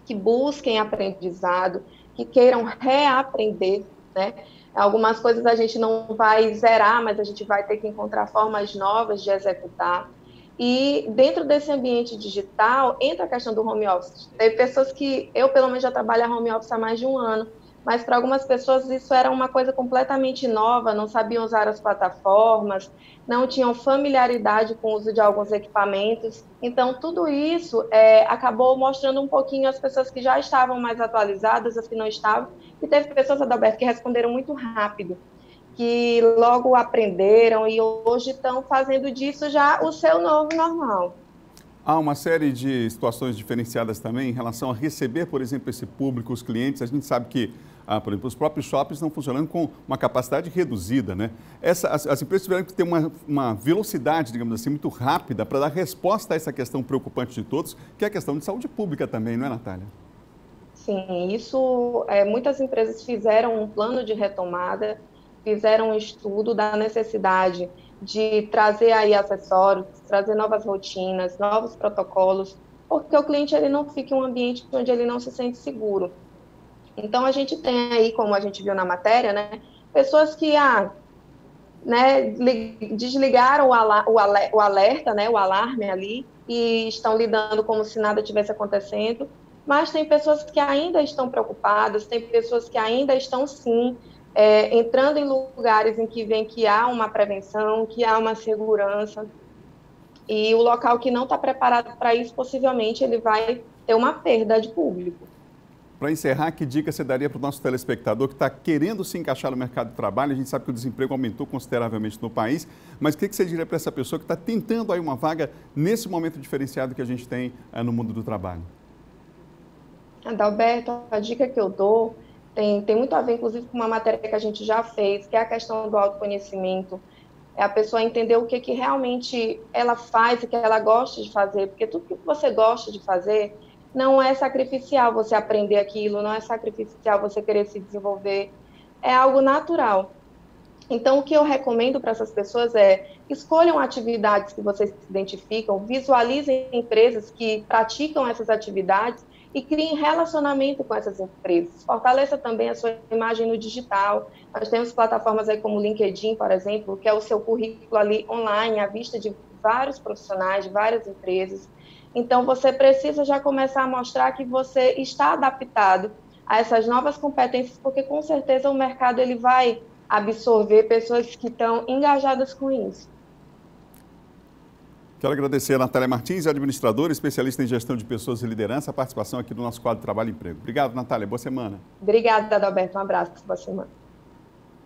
[SPEAKER 19] que busquem aprendizado, que queiram reaprender, né? Algumas coisas a gente não vai zerar, mas a gente vai ter que encontrar formas novas de executar. E dentro desse ambiente digital, entra a questão do home office. Tem pessoas que, eu pelo menos já trabalho home office há mais de um ano, mas para algumas pessoas isso era uma coisa completamente nova, não sabiam usar as plataformas, não tinham familiaridade com o uso de alguns equipamentos. Então, tudo isso acabou mostrando um pouquinho as pessoas que já estavam mais atualizadas, as que não estavam, e teve pessoas, Adalberto, que responderam muito rápido, que logo aprenderam e hoje estão fazendo disso já o seu novo normal.
[SPEAKER 1] Há uma série de situações diferenciadas também em relação a receber, por exemplo, esse público, os clientes. A gente sabe que, por exemplo, os próprios shoppings estão funcionando com uma capacidade reduzida, né? As empresas tiveram que ter uma velocidade, digamos assim, muito rápida para dar resposta a essa questão preocupante de todos, que é a questão de saúde pública também, não é, Natália?
[SPEAKER 19] Sim, isso, muitas empresas fizeram um plano de retomada, fizeram um estudo da necessidade de trazer aí acessórios, trazer novas rotinas, novos protocolos, porque o cliente ele não fica em um ambiente onde ele não se sente seguro. Então, a gente tem aí, como a gente viu na matéria, né, pessoas que desligaram o alerta, né, o alarme ali, e estão lidando como se nada tivesse acontecendo, mas tem pessoas que ainda estão preocupadas, tem pessoas que ainda estão, sim, entrando em lugares em que vem que há uma prevenção, que há uma segurança, e o local que não está preparado para isso, possivelmente, ele vai ter uma perda de público.
[SPEAKER 1] Para encerrar, que dica você daria para o nosso telespectador que está querendo se encaixar no mercado de trabalho? A gente sabe que o desemprego aumentou consideravelmente no país, mas o que você diria para essa pessoa que está tentando aí uma vaga nesse momento diferenciado que a gente tem no mundo do trabalho?
[SPEAKER 19] Adalberto, a dica que eu dou tem muito a ver, inclusive, com uma matéria que a gente já fez, que é a questão do autoconhecimento. É a pessoa entender o que realmente ela faz e que ela gosta de fazer, porque tudo que você gosta de fazer não é sacrificial você aprender aquilo, não é sacrificial você querer se desenvolver, é algo natural. Então, o que eu recomendo para essas pessoas é escolham atividades que vocês se identificam, visualizem empresas que praticam essas atividades e criem relacionamento com essas empresas. Fortaleça também a sua imagem no digital. Nós temos plataformas aí como o LinkedIn, por exemplo, que é o seu currículo ali online, à vista de vários profissionais, de várias empresas. Então, você precisa já começar a mostrar que você está adaptado a essas novas competências, porque com certeza o mercado ele vai absorver pessoas que estão engajadas com isso.
[SPEAKER 1] Quero agradecer a Natália Martins, administradora, especialista em gestão de pessoas e liderança, a participação aqui do nosso quadro Trabalho e Emprego. Obrigado, Natália. Boa semana.
[SPEAKER 19] Obrigada, Adalberto. Um abraço. Boa semana.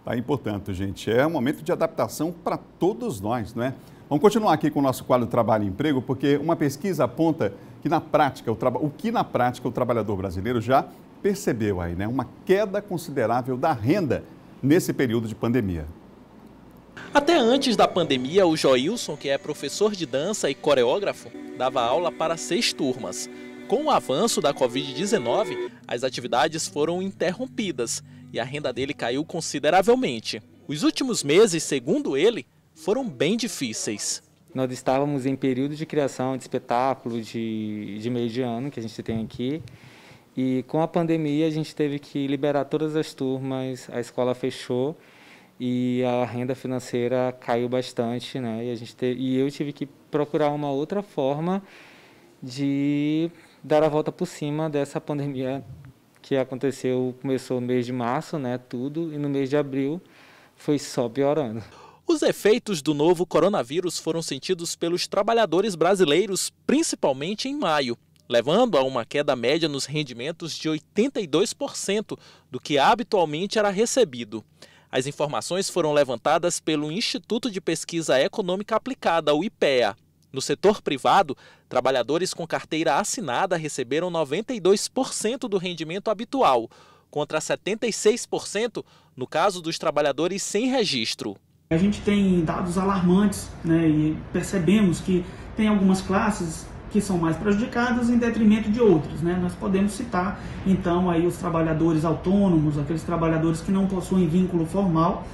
[SPEAKER 1] Tá importante, gente. É um momento de adaptação para todos nós, não é? Vamos continuar aqui com o nosso quadro Trabalho e Emprego, porque uma pesquisa aponta que na prática, o trabalhador brasileiro já percebeu aí, né? Uma queda considerável da renda nesse período de pandemia.
[SPEAKER 20] Até antes da pandemia, o Joilson, que é professor de dança e coreógrafo, dava aula para 6 turmas. Com o avanço da Covid-19, as atividades foram interrompidas e a renda dele caiu consideravelmente. Os últimos meses, segundo ele, foram bem difíceis.
[SPEAKER 21] Nós estávamos em período de criação de espetáculo de meio de ano, que a gente tem aqui, e com a pandemia a gente teve que liberar todas as turmas, a escola fechou e a renda financeira caiu bastante, né? E eu tive que procurar uma outra forma de dar a volta por cima dessa pandemia que começou no mês de março, né, tudo, e no mês de abril foi só piorando.
[SPEAKER 20] Os efeitos do novo coronavírus foram sentidos pelos trabalhadores brasileiros, principalmente em maio, levando a uma queda média nos rendimentos de 82% do que habitualmente era recebido. As informações foram levantadas pelo Instituto de Pesquisa Econômica Aplicada, o IPEA. No setor privado, trabalhadores com carteira assinada receberam 92% do rendimento habitual, contra 76% no caso dos trabalhadores sem registro.
[SPEAKER 22] A gente tem dados alarmantes, né, e percebemos que tem algumas classes que são mais prejudicadas em detrimento de outras, né? Nós podemos citar, então, aí os trabalhadores autônomos, aqueles trabalhadores que não possuem vínculo formal,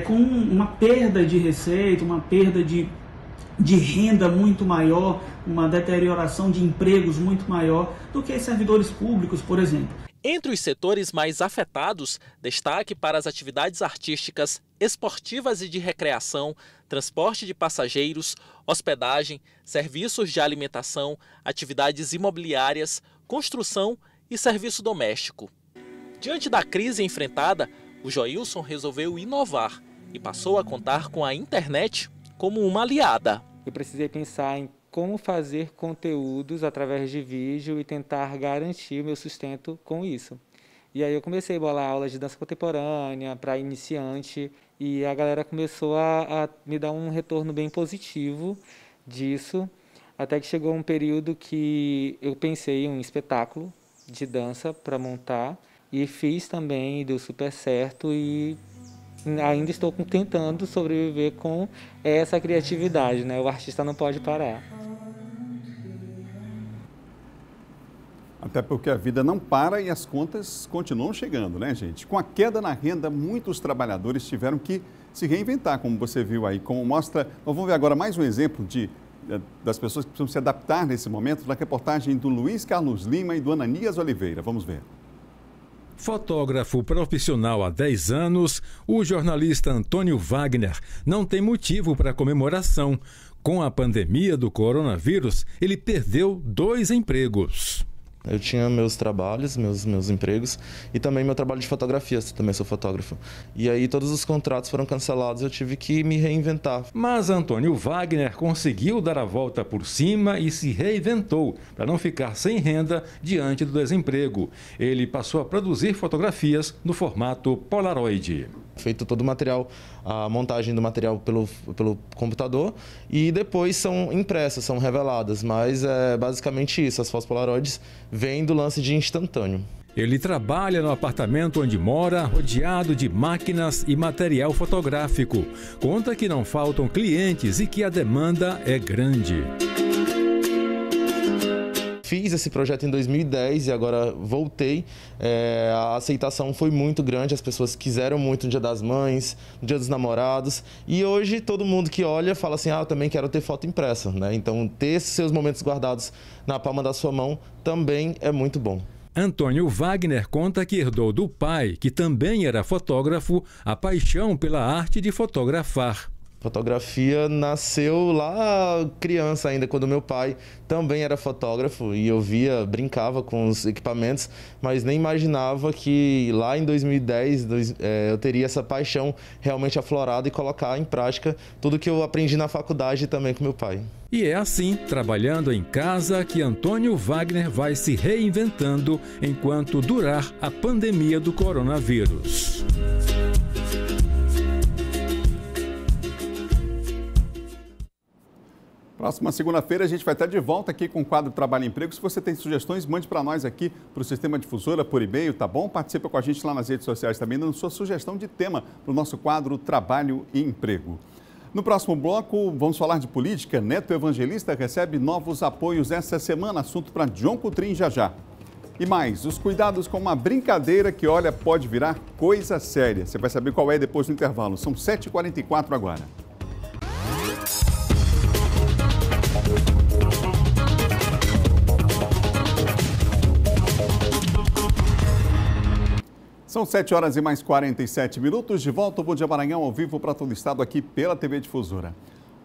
[SPEAKER 22] com uma perda de receita, uma perda de renda muito maior, uma deterioração de empregos muito maior do que servidores públicos, por exemplo.
[SPEAKER 20] Entre os setores mais afetados, destaque para as atividades artísticas, esportivas e de recreação, transporte de passageiros, hospedagem, serviços de alimentação, atividades imobiliárias, construção e serviço doméstico. Diante da crise enfrentada, o Joilson resolveu inovar e passou a contar com a internet como uma aliada.
[SPEAKER 21] Eu precisei pensar em como fazer conteúdos através de vídeo e tentar garantir o meu sustento com isso. E aí eu comecei a bolar aulas de dança contemporânea para iniciante e a galera começou a me dar um retorno bem positivo disso, até que chegou um período que eu pensei em um espetáculo de dança para montar e fiz também, deu super certo e ainda estou tentando sobreviver com essa criatividade, né? O artista não pode parar.
[SPEAKER 1] Até porque a vida não para e as contas continuam chegando, né, gente? Com a queda na renda, muitos trabalhadores tiveram que se reinventar, como você viu aí. Como mostra, nós vamos ver agora mais um exemplo de das pessoas que precisam se adaptar nesse momento, na reportagem do Luiz Carlos Lima e do Ananias Oliveira. Vamos ver.
[SPEAKER 12] Fotógrafo profissional há 10 anos, o jornalista Antônio Wagner não tem motivo para comemoração. Com a pandemia do coronavírus, ele perdeu 2 empregos.
[SPEAKER 4] Eu tinha meus trabalhos, meus empregos e também meu trabalho de fotografia, também sou fotógrafo. E aí todos os contratos foram cancelados, eu tive que me reinventar.
[SPEAKER 12] Mas Antônio Wagner conseguiu dar a volta por cima e se reinventou para não ficar sem renda diante do desemprego. Ele passou a produzir fotografias no formato Polaroid.
[SPEAKER 4] Feito todo o material, a montagem do material pelo computador e depois são impressas, são reveladas, mas é basicamente isso, as fotos Polaroids vêm do lance de instantâneo.
[SPEAKER 12] Ele trabalha no apartamento onde mora, rodeado de máquinas e material fotográfico. Conta que não faltam clientes e que a demanda é grande.
[SPEAKER 4] Fiz esse projeto em 2010 e agora voltei. A aceitação foi muito grande, as pessoas quiseram muito no Dia das Mães, no Dia dos Namorados. E hoje todo mundo que olha fala assim, eu também quero ter foto impressa, né? Então ter seus momentos guardados na palma da sua mão também é muito bom.
[SPEAKER 12] Antônio Wagner conta que herdou do pai, que também era fotógrafo, a paixão pela arte de fotografar.
[SPEAKER 4] Fotografia nasceu lá criança ainda, quando meu pai também era fotógrafo e eu brincava com os equipamentos, mas nem imaginava que lá em 2010 eu teria essa paixão realmente aflorada e colocar em prática tudo que eu aprendi na faculdade também com meu pai.
[SPEAKER 12] E é assim, trabalhando em casa, que Antônio Wagner vai se reinventando enquanto durar a pandemia do coronavírus.
[SPEAKER 1] Próxima segunda-feira a gente vai estar de volta aqui com o quadro Trabalho e Emprego. Se você tem sugestões, mande para nós aqui para o Sistema Difusora por e-mail, tá bom? Participa com a gente lá nas redes sociais também, dando sua sugestão de tema para o nosso quadro Trabalho e Emprego. No próximo bloco, vamos falar de política. Neto Evangelista recebe novos apoios essa semana, assunto para John Coutrin já. E mais, os cuidados com uma brincadeira que, olha, pode virar coisa séria. Você vai saber qual é depois do intervalo. São 7h44 agora. São 7h mais 47 minutos, de volta ao Bom Dia Maranhão, ao vivo para todo o estado, aqui pela TV Difusora.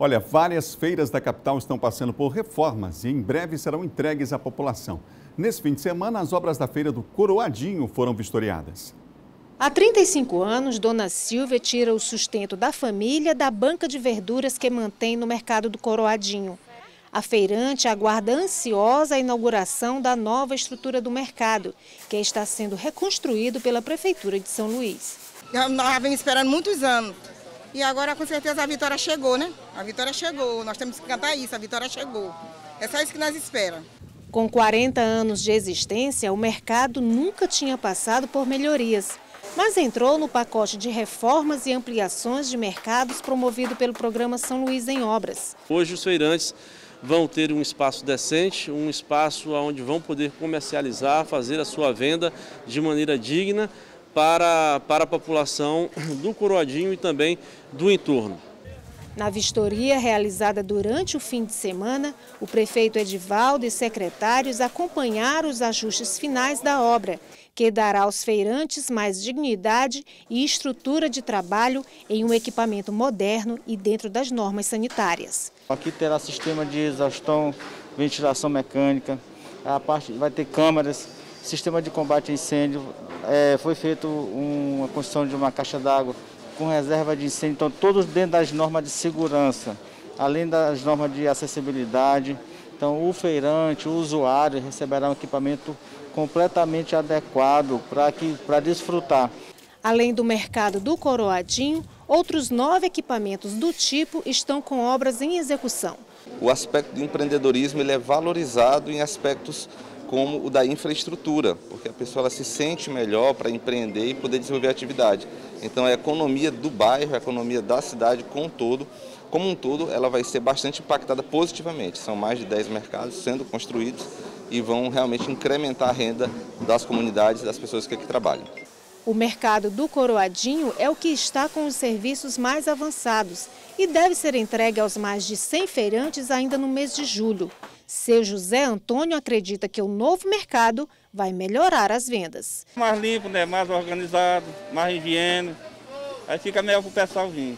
[SPEAKER 1] Olha, várias feiras da capital estão passando por reformas e em breve serão entregues à população. Nesse fim de semana, as obras da feira do Coroadinho foram vistoriadas.
[SPEAKER 3] Há 35 anos, Dona Silvia tira o sustento da família da banca de verduras que mantém no mercado do Coroadinho. A feirante aguarda ansiosa a inauguração da nova estrutura do mercado, que está sendo reconstruído pela Prefeitura de São Luís.
[SPEAKER 5] Nós vamos esperando muitos anos e agora com certeza a vitória chegou, né? A vitória chegou, nós temos que cantar isso, a vitória chegou. É só isso que nós esperamos.
[SPEAKER 3] Com 40 anos de existência, o mercado nunca tinha passado por melhorias, mas entrou no pacote de reformas e ampliações de mercados promovido pelo programa São Luís em Obras.
[SPEAKER 23] Hoje os feirantes vão ter um espaço decente, um espaço onde vão poder comercializar, fazer a sua venda de maneira digna para a população do Coroadinho e também do entorno.
[SPEAKER 3] Na vistoria realizada durante o fim de semana, o prefeito Edivaldo e secretários acompanharam os ajustes finais da obra, que dará aos feirantes mais dignidade e estrutura de trabalho em um equipamento moderno e dentro das normas sanitárias.
[SPEAKER 24] Aqui terá sistema de exaustão, ventilação mecânica, vai ter câmeras, sistema de combate a incêndio, foi feita uma construção de uma caixa d'água com reserva de incêndio, então todos dentro das normas de segurança, além das normas de acessibilidade. Então o feirante, o usuário receberá um equipamento completamente adequado para desfrutar.
[SPEAKER 3] Além do mercado do Coroadinho, outros 9 equipamentos do tipo estão com obras em execução.
[SPEAKER 25] O aspecto do empreendedorismo ele é valorizado em aspectos como o da infraestrutura, porque a pessoa ela se sente melhor para empreender e poder desenvolver a atividade. Então a economia do bairro, a economia da cidade como um todo, ela vai ser bastante impactada positivamente. São mais de 10 mercados sendo construídos e vão realmente incrementar a renda das comunidades e das pessoas que aqui trabalham.
[SPEAKER 3] O mercado do Coroadinho é o que está com os serviços mais avançados e deve ser entregue aos mais de 100 feirantes ainda no mês de julho. Seu José Antônio acredita que o novo mercado vai melhorar as vendas.
[SPEAKER 6] Mais limpo, né? Mais organizado, mais higiene, aí fica melhor para o pessoal vir.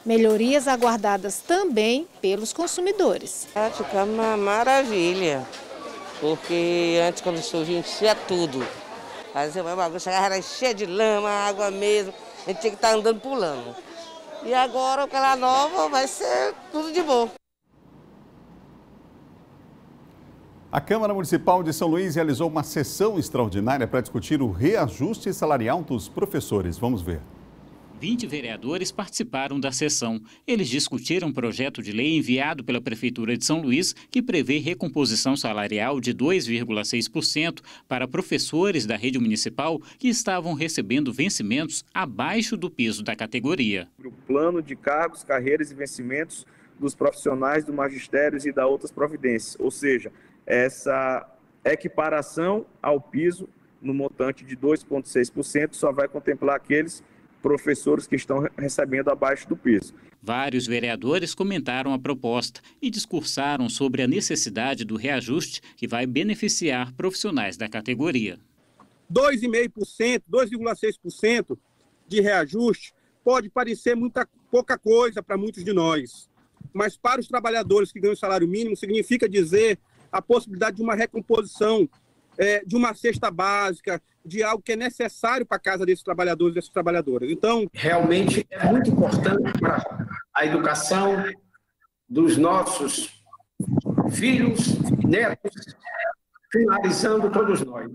[SPEAKER 3] Melhorias aguardadas também pelos consumidores.
[SPEAKER 7] Fica uma maravilha, porque antes quando chovia enchia tudo. Fazia uma bagunça, era cheia de lama, água mesmo, a gente tinha que estar andando pulando. E agora aquela nova vai ser tudo de bom.
[SPEAKER 1] A Câmara Municipal de São Luís realizou uma sessão extraordinária para discutir o reajuste salarial dos professores. Vamos ver.
[SPEAKER 8] 20 vereadores participaram da sessão. Eles discutiram um projeto de lei enviado pela Prefeitura de São Luís que prevê recomposição salarial de 2,6% para professores da rede municipal que estavam recebendo vencimentos abaixo do piso da categoria.
[SPEAKER 9] O plano de cargos, carreiras e vencimentos dos profissionais do magistério e da outras providências, ou seja, essa equiparação ao piso no montante de 2,6% só vai contemplar aqueles professores que estão recebendo abaixo do piso.
[SPEAKER 8] Vários vereadores comentaram a proposta e discursaram sobre a necessidade do reajuste que vai beneficiar profissionais da categoria.
[SPEAKER 11] 2,5%, 2,6% de reajuste pode parecer pouca coisa para muitos de nós, mas para os trabalhadores que ganham salário mínimo significa dizer a possibilidade de uma recomposição, de uma cesta básica, de algo que é necessário para a casa desses trabalhadores e dessas trabalhadoras. Então,
[SPEAKER 26] realmente é muito importante para a educação dos nossos filhos, netos, finalizando todos nós,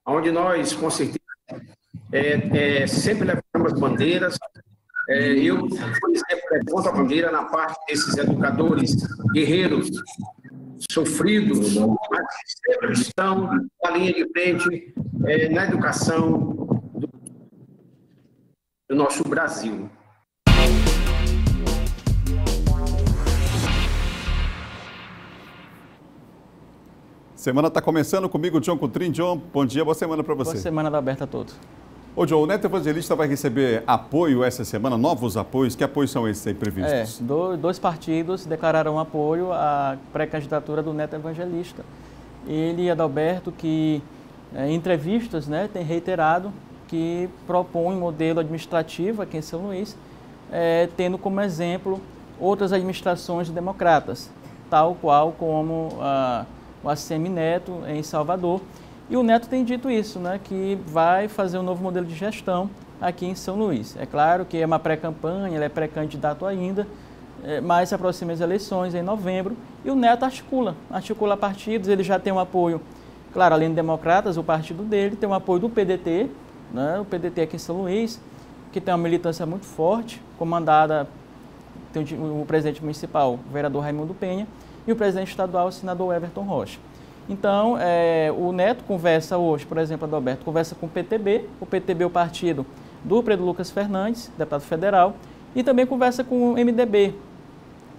[SPEAKER 26] onde nós, com certeza, sempre levamos bandeiras. Eu, por exemplo, levanto a bandeira na parte desses educadores guerreiros, sofridos, mas sempre estão na linha de frente na educação do nosso Brasil.
[SPEAKER 1] Semana está começando comigo, John Coutrin. John, bom dia, boa semana para você.
[SPEAKER 27] Boa semana da Aberta a todos.
[SPEAKER 1] Ô, John, o Neto Evangelista vai receber apoio essa semana, novos apoios. Que apoios são esses aí previstos?
[SPEAKER 27] Dois partidos declararam apoio à pré-candidatura do Neto Evangelista. Ele e Adalberto, que em entrevistas tem reiterado que propõe um modelo administrativo aqui em São Luís, tendo como exemplo outras administrações democratas, tal qual como o ACM Neto em Salvador. E o Neto tem dito isso, que vai fazer um novo modelo de gestão aqui em São Luís. É claro que é uma pré-campanha, ele é pré-candidato ainda, mas se aproxima as eleições em novembro e o Neto articula partidos, ele já tem um apoio, claro, além de democratas, o partido dele tem um apoio do PDT, o PDT aqui em São Luís, que tem uma militância muito forte, comandada, tem o presidente municipal, o vereador Raimundo Penha, e o presidente estadual, o senador Everton Rocha. Então, o Neto conversa hoje, por exemplo, Adalberto, conversa com o PTB é o partido do Pedro Lucas Fernandes, deputado federal, e também conversa com o MDB,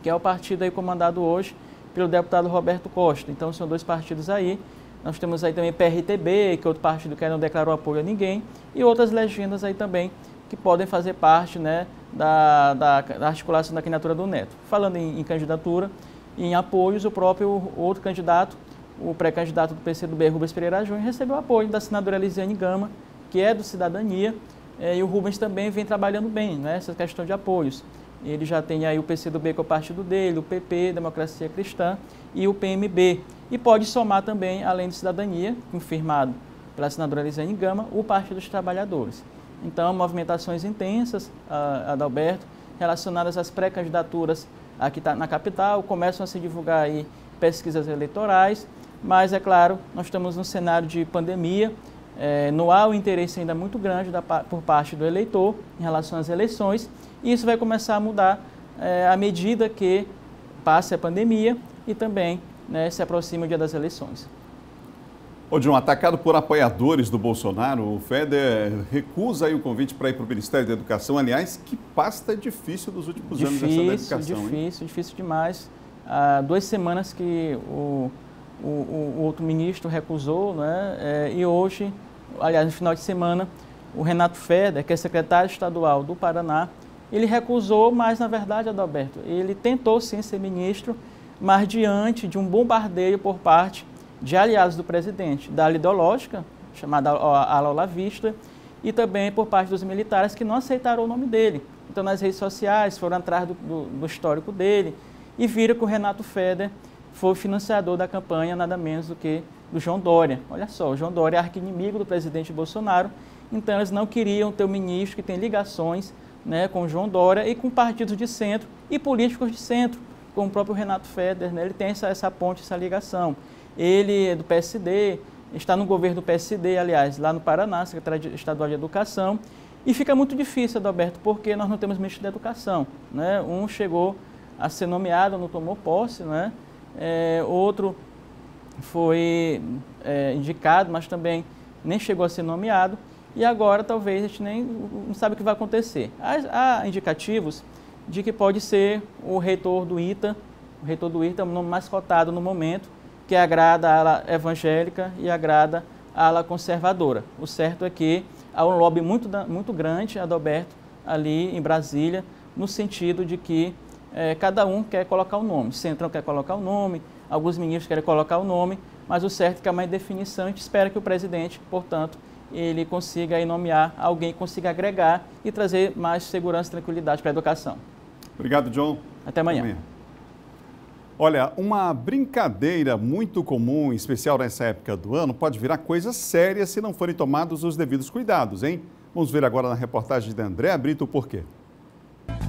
[SPEAKER 27] que é o partido aí comandado hoje pelo deputado Roberto Costa. Então, são dois partidos aí. Nós temos aí também PRTB, que é outro partido que não declarou apoio a ninguém, e outras legendas aí também que podem fazer parte da articulação da candidatura do Neto. Falando em candidatura e em apoios, o próprio outro candidato, o pré-candidato do PCdoB, Rubens Pereira Júnior, recebeu apoio da senadora Elisiane Gama, que é do Cidadania, e o Rubens também vem trabalhando bem nessa questão de apoios. Ele já tem aí o PCdoB, que é o partido dele, o PP, Democracia Cristã, e o PMB. E pode somar também, além do Cidadania, confirmado pela senadora Elisiane Gama, o Partido dos Trabalhadores. Então, movimentações intensas, Adalberto, relacionadas às pré-candidaturas aqui na capital, começam a se divulgar aí pesquisas eleitorais, mas, é claro, nós estamos num cenário de pandemia, não há um interesse ainda muito grande por parte do eleitor em relação às eleições, e isso vai começar a mudar à medida que passe a pandemia e também se aproxima o dia das eleições.
[SPEAKER 1] Ô, John, atacado por apoiadores do Bolsonaro, o FEDER recusa aí o convite para ir para o Ministério da Educação. Aliás, que pasta difícil dos últimos anos essa da educação,
[SPEAKER 27] difícil demais. Há 2 semanas que o outro ministro recusou, e hoje, aliás, no final de semana, o Renato Feder, que é secretário estadual do Paraná, ele recusou, mas na verdade, Adalberto, ele tentou sim ser ministro, mas diante de um bombardeio por parte de aliados do presidente, da ala ideológica, chamada ala olavista, e também por parte dos militares que não aceitaram o nome dele. Então, nas redes sociais, foram atrás do histórico dele e viram que o Renato Feder foi o financiador da campanha, nada menos do que do João Dória. Olha só, o João Dória é arqui-inimigo do presidente Bolsonaro, então eles não queriam ter um ministro que tem ligações, né, com o João Dória e com partidos de centro e políticos de centro, como o próprio Renato Feder, né, ele tem essa ponte, essa ligação. Ele é do PSD, está no governo do PSD, aliás, lá no Paraná, Secretaria Estadual de Educação, e fica muito difícil, Adalberto, porque nós não temos ministro da Educação, né? Um chegou a ser nomeado, não tomou posse, né? Outro foi indicado, mas também nem chegou a ser nomeado, e agora talvez a gente nem não sabe o que vai acontecer. Há indicativos de que pode ser o reitor do ITA é o nome mais cotado no momento, que agrada a ala evangélica e agrada a ala conservadora. O certo é que há um lobby muito grande, Adalberto, ali em Brasília, no sentido de que cada um quer colocar o nome. O Centrão quer colocar o nome, alguns ministros querem colocar o nome, mas o certo é que há uma indefinição, a gente espera que o presidente, portanto, ele consiga aí nomear alguém que consiga agregar e trazer mais segurança e tranquilidade para a educação.
[SPEAKER 1] Obrigado, John.
[SPEAKER 27] Até amanhã.
[SPEAKER 1] Olha, uma brincadeira muito comum, em especial nessa época do ano, pode virar coisa séria se não forem tomados os devidos cuidados, hein? Vamos ver agora na reportagem de André Brito o porquê.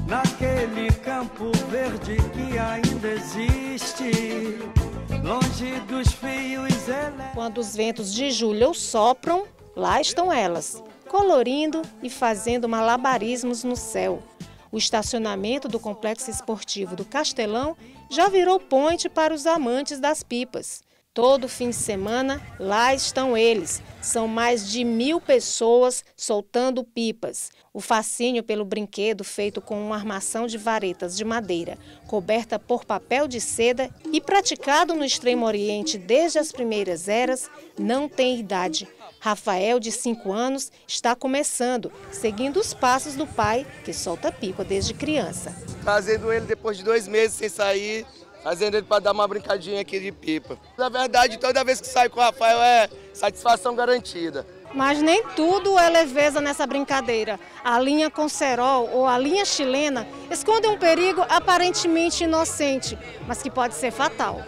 [SPEAKER 2] Naquele campo verde que ainda existe, longe dos fios elétricos.
[SPEAKER 3] Quando os ventos de julho sopram, lá estão elas, colorindo e fazendo malabarismos no céu. O estacionamento do Complexo Esportivo do Castelão já virou ponte para os amantes das pipas. Todo fim de semana, lá estão eles. São mais de 1000 pessoas soltando pipas. O fascínio pelo brinquedo, feito com uma armação de varetas de madeira, coberta por papel de seda e praticado no Extremo Oriente desde as primeiras eras, não tem idade. Rafael, de 5 anos, está começando, seguindo os passos do pai, que solta pipa desde criança.
[SPEAKER 10] Trazendo ele depois de 2 meses sem sair, fazendo ele para dar uma brincadinha aqui de pipa. Na verdade, toda vez que saio com o Rafael é satisfação garantida.
[SPEAKER 3] Mas nem tudo é leveza nessa brincadeira. A linha Concerol ou a linha chilena esconde um perigo aparentemente inocente, mas que pode ser fatal.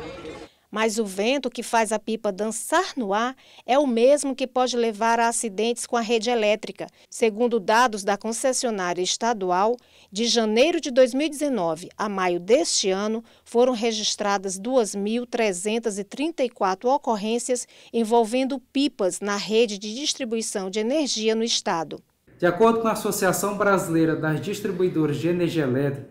[SPEAKER 3] Mas o vento que faz a pipa dançar no ar é o mesmo que pode levar a acidentes com a rede elétrica. Segundo dados da concessionária estadual, de janeiro de 2019 a maio deste ano, foram registradas 2.334 ocorrências envolvendo pipas na rede de distribuição de energia no estado.
[SPEAKER 13] De acordo com a Associação Brasileira das Distribuidoras de Energia Elétrica,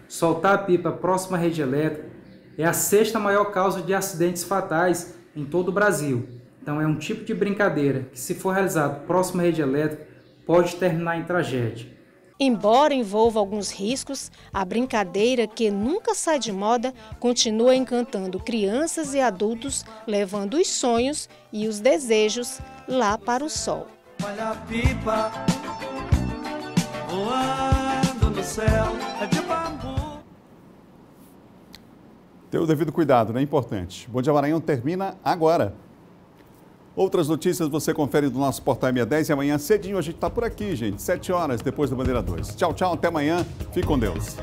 [SPEAKER 13] soltar a pipa próxima à rede elétrica é a 6ª maior causa de acidentes fatais em todo o Brasil. Então é um tipo de brincadeira que, se for realizado próximo à rede elétrica, pode terminar em tragédia.
[SPEAKER 3] Embora envolva alguns riscos, a brincadeira, que nunca sai de moda, continua encantando crianças e adultos, levando os sonhos e os desejos lá para o sol.
[SPEAKER 2] Olha a pipa voando no céu, é de bambu.
[SPEAKER 1] Ter o devido cuidado, né? É importante. Bom Dia Maranhão termina agora. Outras notícias você confere do nosso Portal ME10 e amanhã cedinho a gente está por aqui, gente. 7 horas depois da Bandeira 2. Tchau, tchau. Até amanhã. Fique com Deus.